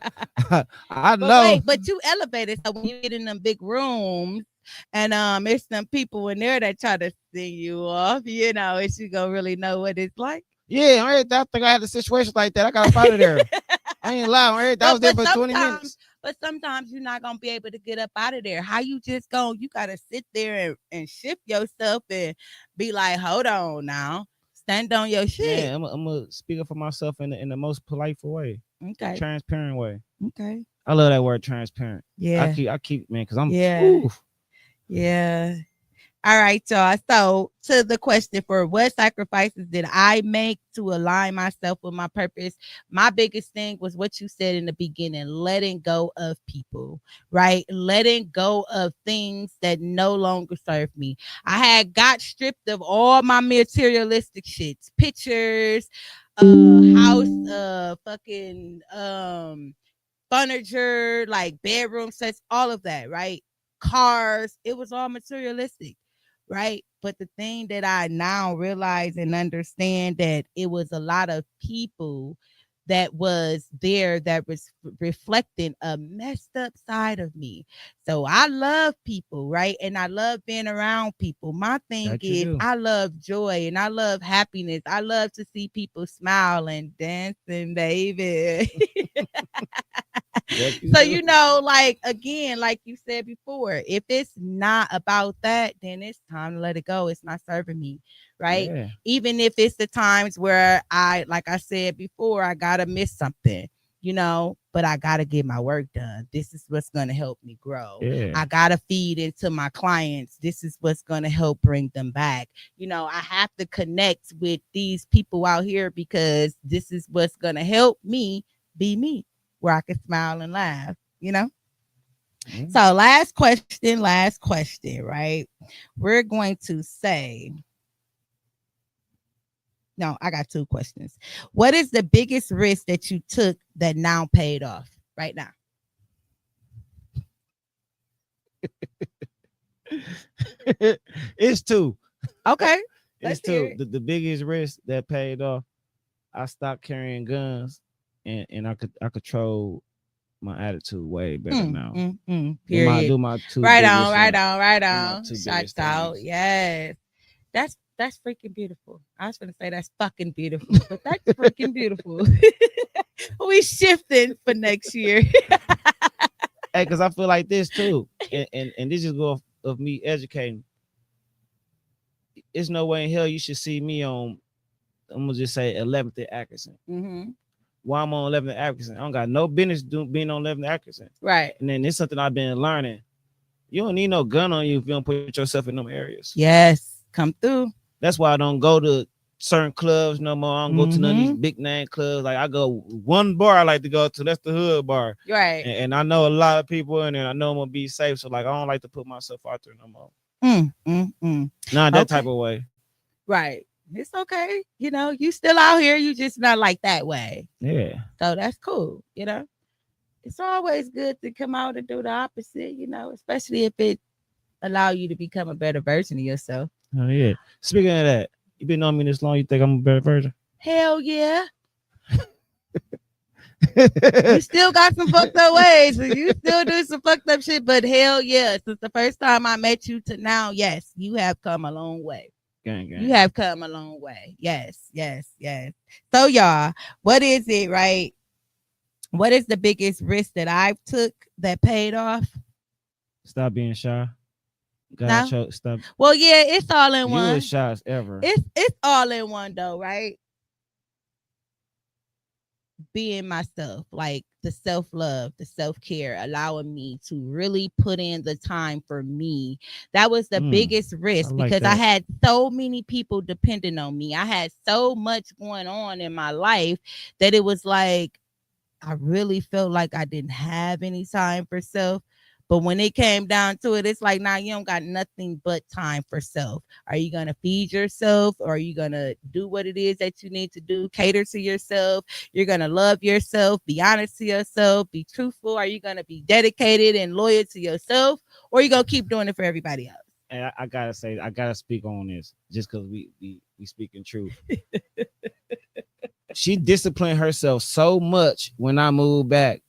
I But know. wait, but you elevated. So when you get in them big rooms and it's some people in there that try to send you off, it's you gonna really know what it's like. Yeah, I think I had a situation like that. I got up out of there. I ain't lying. I but was there but for 20 sometimes minutes. but sometimes you're not gonna be able to get up out of there. How you just go, you gotta sit there and shift yourself and be like, hold on now. Stand on your shit. Man, I'm gonna speak up for myself in the most polite way, Okay. transparent way. Okay. I love that word, transparent. Yeah. I keep man, cause I'm Yeah. ooh, Yeah. All right, y'all. So, to the question for what sacrifices did I make to align myself with my purpose? My biggest thing was what you said in the beginning, letting go of people, right? Letting go of things that no longer serve me. I had got stripped of all my materialistic shits, pictures, house, fucking, furniture, like bedroom sets, all of that, right? Cars, it was all materialistic, right? But the thing that I now realize and understand that it was a lot of people that was there that was reflecting a messed up side of me. So I love people, right? And I love being around people. My thing That you is do. I love joy and I love happiness. I love to see people smile and dancing, baby. That you So, do. like again, like you said before, if it's not about that, then it's time to let it go. It's not serving me, right? Yeah. Even if it's the times where like I said before, I gotta miss something, but I gotta get my work done. This is what's gonna help me grow. Yeah. I gotta feed into my clients. This is what's gonna help bring them back. I have to connect with these people out here because this is what's gonna help me be me, where I can smile and laugh. Mm. So last question, right? We're going to say, no, I got two questions. What is the biggest risk that you took that now paid off right now? It's two. Okay, It's let's hear two. it. The biggest risk that paid off. I stopped carrying guns, and I control my attitude way better now. Period. Do my two Right on, biggest right things. on, right Do my on. two Shots biggest out. things. Yes. That's freaking beautiful. I was gonna say that's fucking beautiful, but that's freaking beautiful. We shifting for next year. Hey, because I feel like this too, and this is go of me educating. It's no way in hell you should see me on. I'm gonna just say 11th at Atkinson. Mm-hmm. Why I'm on 11th at Atkinson? I don't got no business being on 11th at Atkinson. Right. And then it's something I've been learning. You don't need no gun on you if you don't put yourself in them areas. Yes. Come through. That's why I don't go to certain clubs no more. I don't go to none of these Mm-hmm. big name clubs. Like I go one bar I like to go to. That's the hood bar. Right. And I know a lot of people in there. I know I'm gonna be safe. So like I don't like to put myself out there no more. Mm. Not that type Okay. of way. Right. It's okay. You still out here. You just not like that way. Yeah. So that's cool. It's always good to come out and do the opposite, especially if it allow you to become a better version of yourself. Oh yeah. Speaking of that, you been on me this long. You think I'm a better version? Hell yeah. You still got some fucked up ways. You still do some fucked up shit, but hell yeah. Since the first time I met you to now, yes, you have come a long way. Gang, You gang. have come a long way. Yes, yes, yes. So y'all, what is it, right? What is the biggest risk that I've took that paid off? Stop being shy. God No? choke. Stop. Well, yeah, it's all in You as one. shy as ever. It's all in one though, right? Being myself, like the self-love, the self-care, allowing me to really put in the time for me. That was the biggest I risk like because I that. had so many people depending on me. I had so much going on in my life that it was like I really felt like I didn't have any time for self. But when it came down to it, it's like, now you don't got nothing but time for self. Are you going to feed yourself? Or are you going to do what it is that you need to do? Cater to yourself. You're going to love yourself. Be honest to yourself. Be truthful. Are you going to be dedicated and loyal to yourself? Or are you going to keep doing it for everybody else? And I gotta say, I gotta speak on this just because we speaking truth. She disciplined herself so much when I moved back.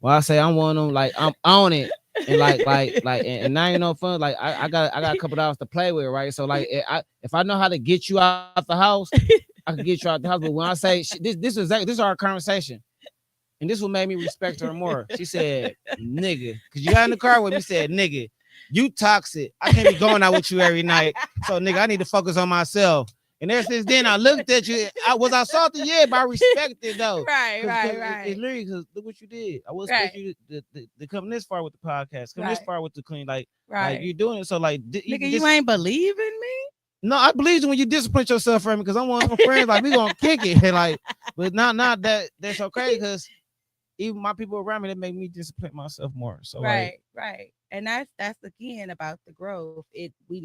Well, I say I'm one of them, like I'm on it, and and now you know fun. Like I got a couple dollars to play with, right? So like if I know how to get you out the house, I can get you out the house. But when I say this is our conversation, and this what made me respect her more. She said, "Nigga," because you got in the car with me. Said, "Nigga, you toxic. I can't be going out with you every night. So nigga, I need to focus on myself." And ever since then, I looked at you. I salty, yeah, but I respect it though. Right, Cause right, it's right. literally because look what you did. I wasn't expect Right, you to come this far with the podcast, come this right, far with the clean, like right. you're doing it. So like Nigga, even you this, ain't believing me? no, I believe you when you discipline yourself from me because I'm one of my friends. Like we gonna kick it, like, but not that's okay because even my people around me that make me discipline myself more. So like, Right, right. And that's again about the growth. We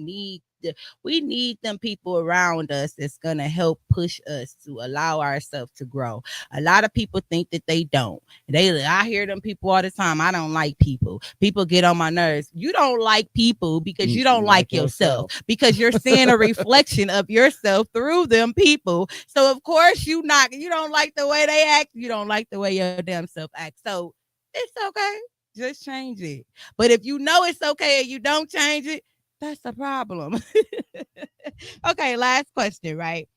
need them people around us that's gonna help push us to allow ourselves to grow. A lot of people think that they don't. I hear them people all the time. I don't like people. People get on my nerves. You don't like people because you don't Like like yourself, yourself. because you're seeing a reflection of yourself through them people. So of course you don't like the way they act. You don't like the way your damn self acts. So it's okay. Just change it. But if you know it's okay and you don't change it, that's a problem. Okay, last question, right?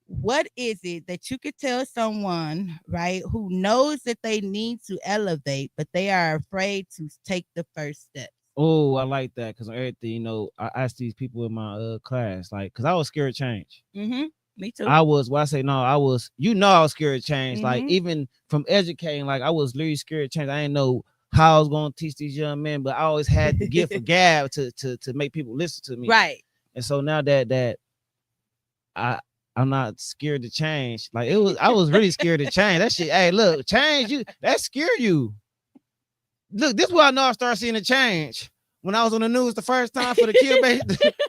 What is it that you could tell someone, right, who knows that they need to elevate, but they are afraid to take the first step? Oh, I like that because everything, I asked these people in my class, like, because I was scared of change. Mm-hmm. Me too. I was, well, I say no, I was, I was scared of change. Like, Mm-hmm. even from educating, like, I was literally scared of change. I didn't know how I was going to teach these young men, but I always had the gift of gab to make people listen to me. Right. And so now that I, I'm not scared to change. Like, I was really scared to change. That shit, hey, look, change you, that scare you. Look, this is why I know I started seeing a change. When I was on the news the first time for the kill base,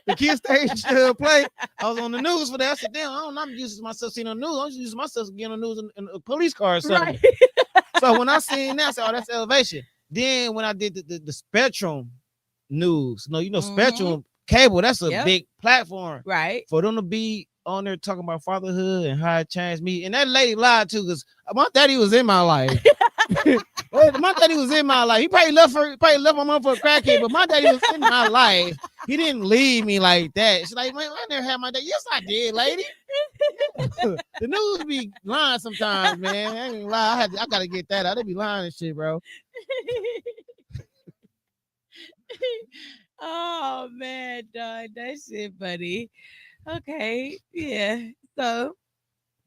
the kill stage play, I was on the news for that. I said, damn, I don't know, I'm used to myself seeing on the news. I'm just used to myself getting on the news in a police car or something. Right. So when I seen that, I said, oh, that's elevation. Then when I did the Spectrum news, Mm-hmm. Spectrum cable, that's a Yep. big platform Right. for them to be on there talking about fatherhood and how it changed me. And that lady lied too, because my daddy was in my life. My daddy was in my life. He probably left my mom for a crackhead, but my daddy was in my life. He didn't leave me like that. She's like, man, I never had my dad. Yes, I did, lady. The news be lying sometimes, man. I ain't gonna lie. I gotta get that out. They be lying and shit, bro. Oh man, dog, that shit, buddy. Okay, yeah. So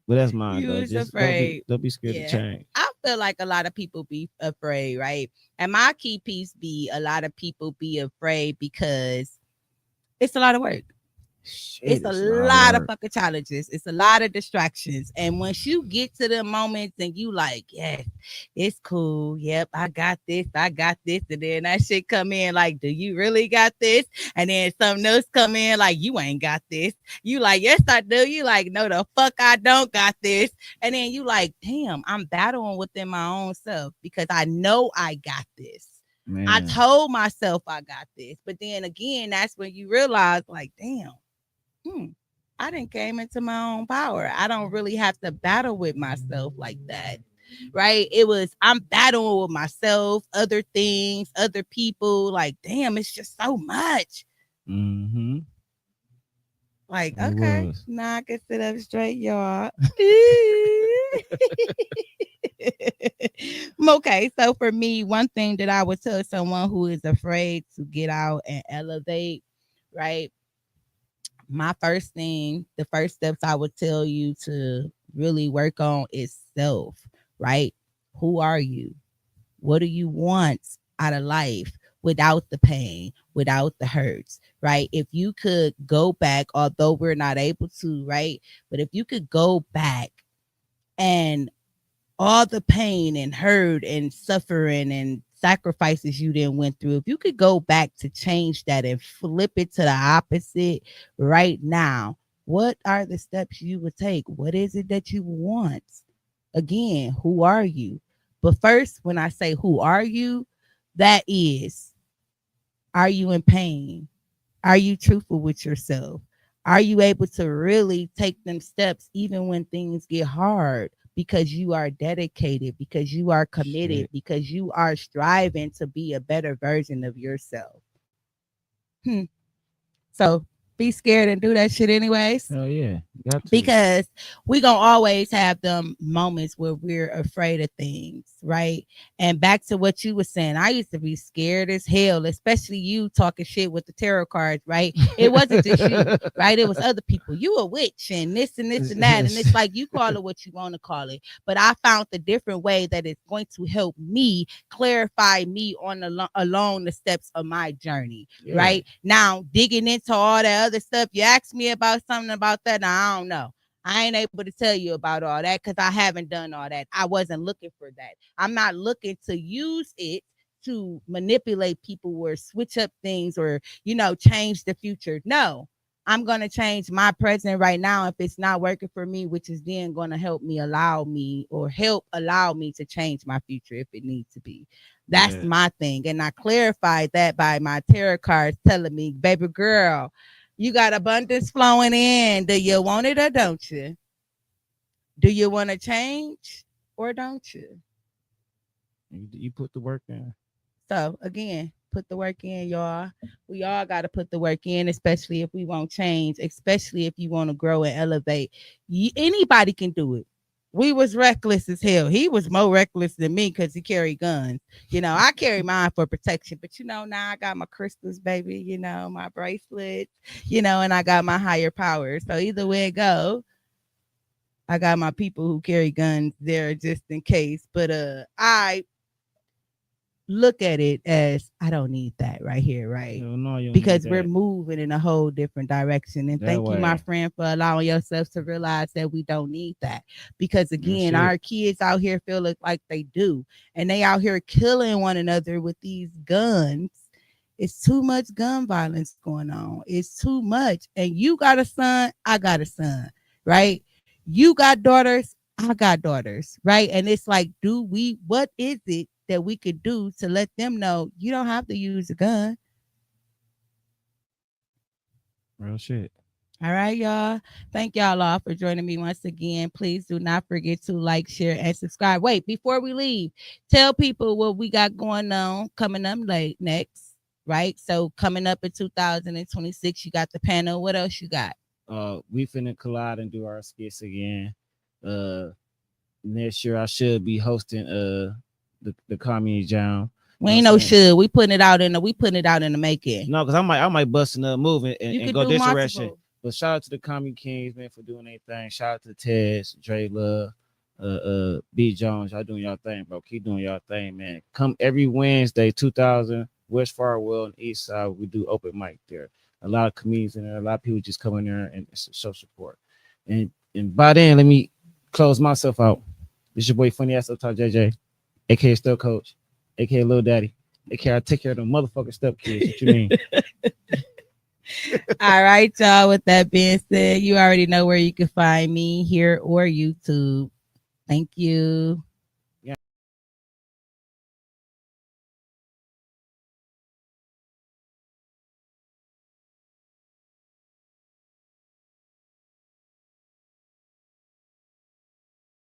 But that's mine you though. was Just afraid. don't be scared to Yeah. change. I feel like a lot of people be afraid, right? And my key piece be a lot of people be afraid because it's a lot of work. It's Shit, a it's a lot of lot of work. fucking challenges. It's a lot of distractions. And once you get to the moments and you like, yes, it's cool. Yep, I got this. I got this. And then that shit come in like, do you really got this? And then something else come in like, you ain't got this. You like, yes, I do. You like, no, the fuck I don't got this. And then you like, damn, I'm battling within my own self because I know I got this. I Man. told myself I got this. But then again, that's when you realize, like, damn, hmm, I didn't came into my own power. I don't really have to battle with myself like that. Right? It was I'm battling with myself, other things, other people. Like, damn, it's just so much. Mm-hmm. Like, It okay, was. now I can sit up straight, y'all. Okay, so for me, one thing that I would tell someone who is afraid to get out and elevate, right? My first thing, the first steps I would tell you to really work on is self, right? Who are you? What do you want out of life without the pain, without the hurts, right? If you could go back, although we're not able to, right? But if you could go back and all the pain and hurt and suffering and sacrifices you then went through, if you could go back to change that and flip it to the opposite right now, what are the steps you would take? What is it that you want? Again, who are you? But first, when I say who are you, that is, are you in pain? Are you truthful with yourself? Are you able to really take them steps even when things get hard? Because you are dedicated, because you are committed, Shit. because you are striving to be a better version of yourself. Hmm. So be scared and do that shit anyways, Hell yeah. Got to. because we gonna always have them moments where we're afraid of things, right? And back to what you were saying, I used to be scared as hell, especially you talking shit with the tarot cards, right? It wasn't just you, right? It was other people. You a witch and this and that, and it's like you call it what you want to call it. But I found the different way that it's going to help me clarify me on along the steps of my journey, Yeah. right? Now, digging into all that other stuff, you asked me about something about that. Now, I don't know. I ain't able to tell you about all that because I haven't done all that. I wasn't looking for that. I'm not looking to use it to manipulate people or switch up things or, change the future. No, I'm going to change my present right now if it's not working for me, which is then going to help allow me to change my future if it needs to be. That's Yeah. my thing. And I clarified that by my tarot cards telling me, baby girl, you got abundance flowing in. Do you want it or don't you? Do you want to change or don't you? You put the work in. So again, put the work in, y'all. We all got to put the work in, especially if we want change, especially if you want to grow and elevate. Anybody can do it. We was reckless as hell. He was more reckless than me because he carried guns. I carry mine for protection, but now I got my crystals, baby. My bracelets. And I got my higher power. So either way it go, I got my people who carry guns there just in case. But I look at it as I don't need that right here, right? No, you don't need Because we're that. moving in a whole different direction. And That thank you, my way. friend, for allowing yourself to realize that we don't need that. Because Real again, shit. our kids out here feel like they do. And they out here killing one another with these guns. It's too much gun violence going on. It's too much. And you got a son, I got a son, right? You got daughters, I got daughters, right? And it's like, what is it that we could do to let them know you don't have to use a gun? Real shit. All right, y'all. Thank y'all all for joining me once again. Please do not forget to like, share, and subscribe. Wait, before we leave, tell people what we got going on coming up late next, right? So coming up in 2026, you got the panel. What else you got? We finna collide and do our skits again. Uh, Next year I should be hosting the comedy jam. We You know ain't what no I'm saying? should. We putting it out in the making. No, because I might bust another move You and could go do this direction. multiple. But shout out to the Comedy Kings, man, for doing their thing. Shout out to Tez, Dre Love, B Jones. Y'all doing y'all thing, bro. Keep doing y'all thing, man. Come every Wednesday, 2000, West Farwell and East Side. We do open mic there. A lot of comedians in there. A lot of people just come in there and show support. And by then, let me close myself out. This your boy Funny Ass UptopJJ, aka Still Coach, aka Lil Daddy, aka I take care of the motherfucking step kids. What you mean? All right, y'all. With that being said, you already know where you can find me here or YouTube. Thank you.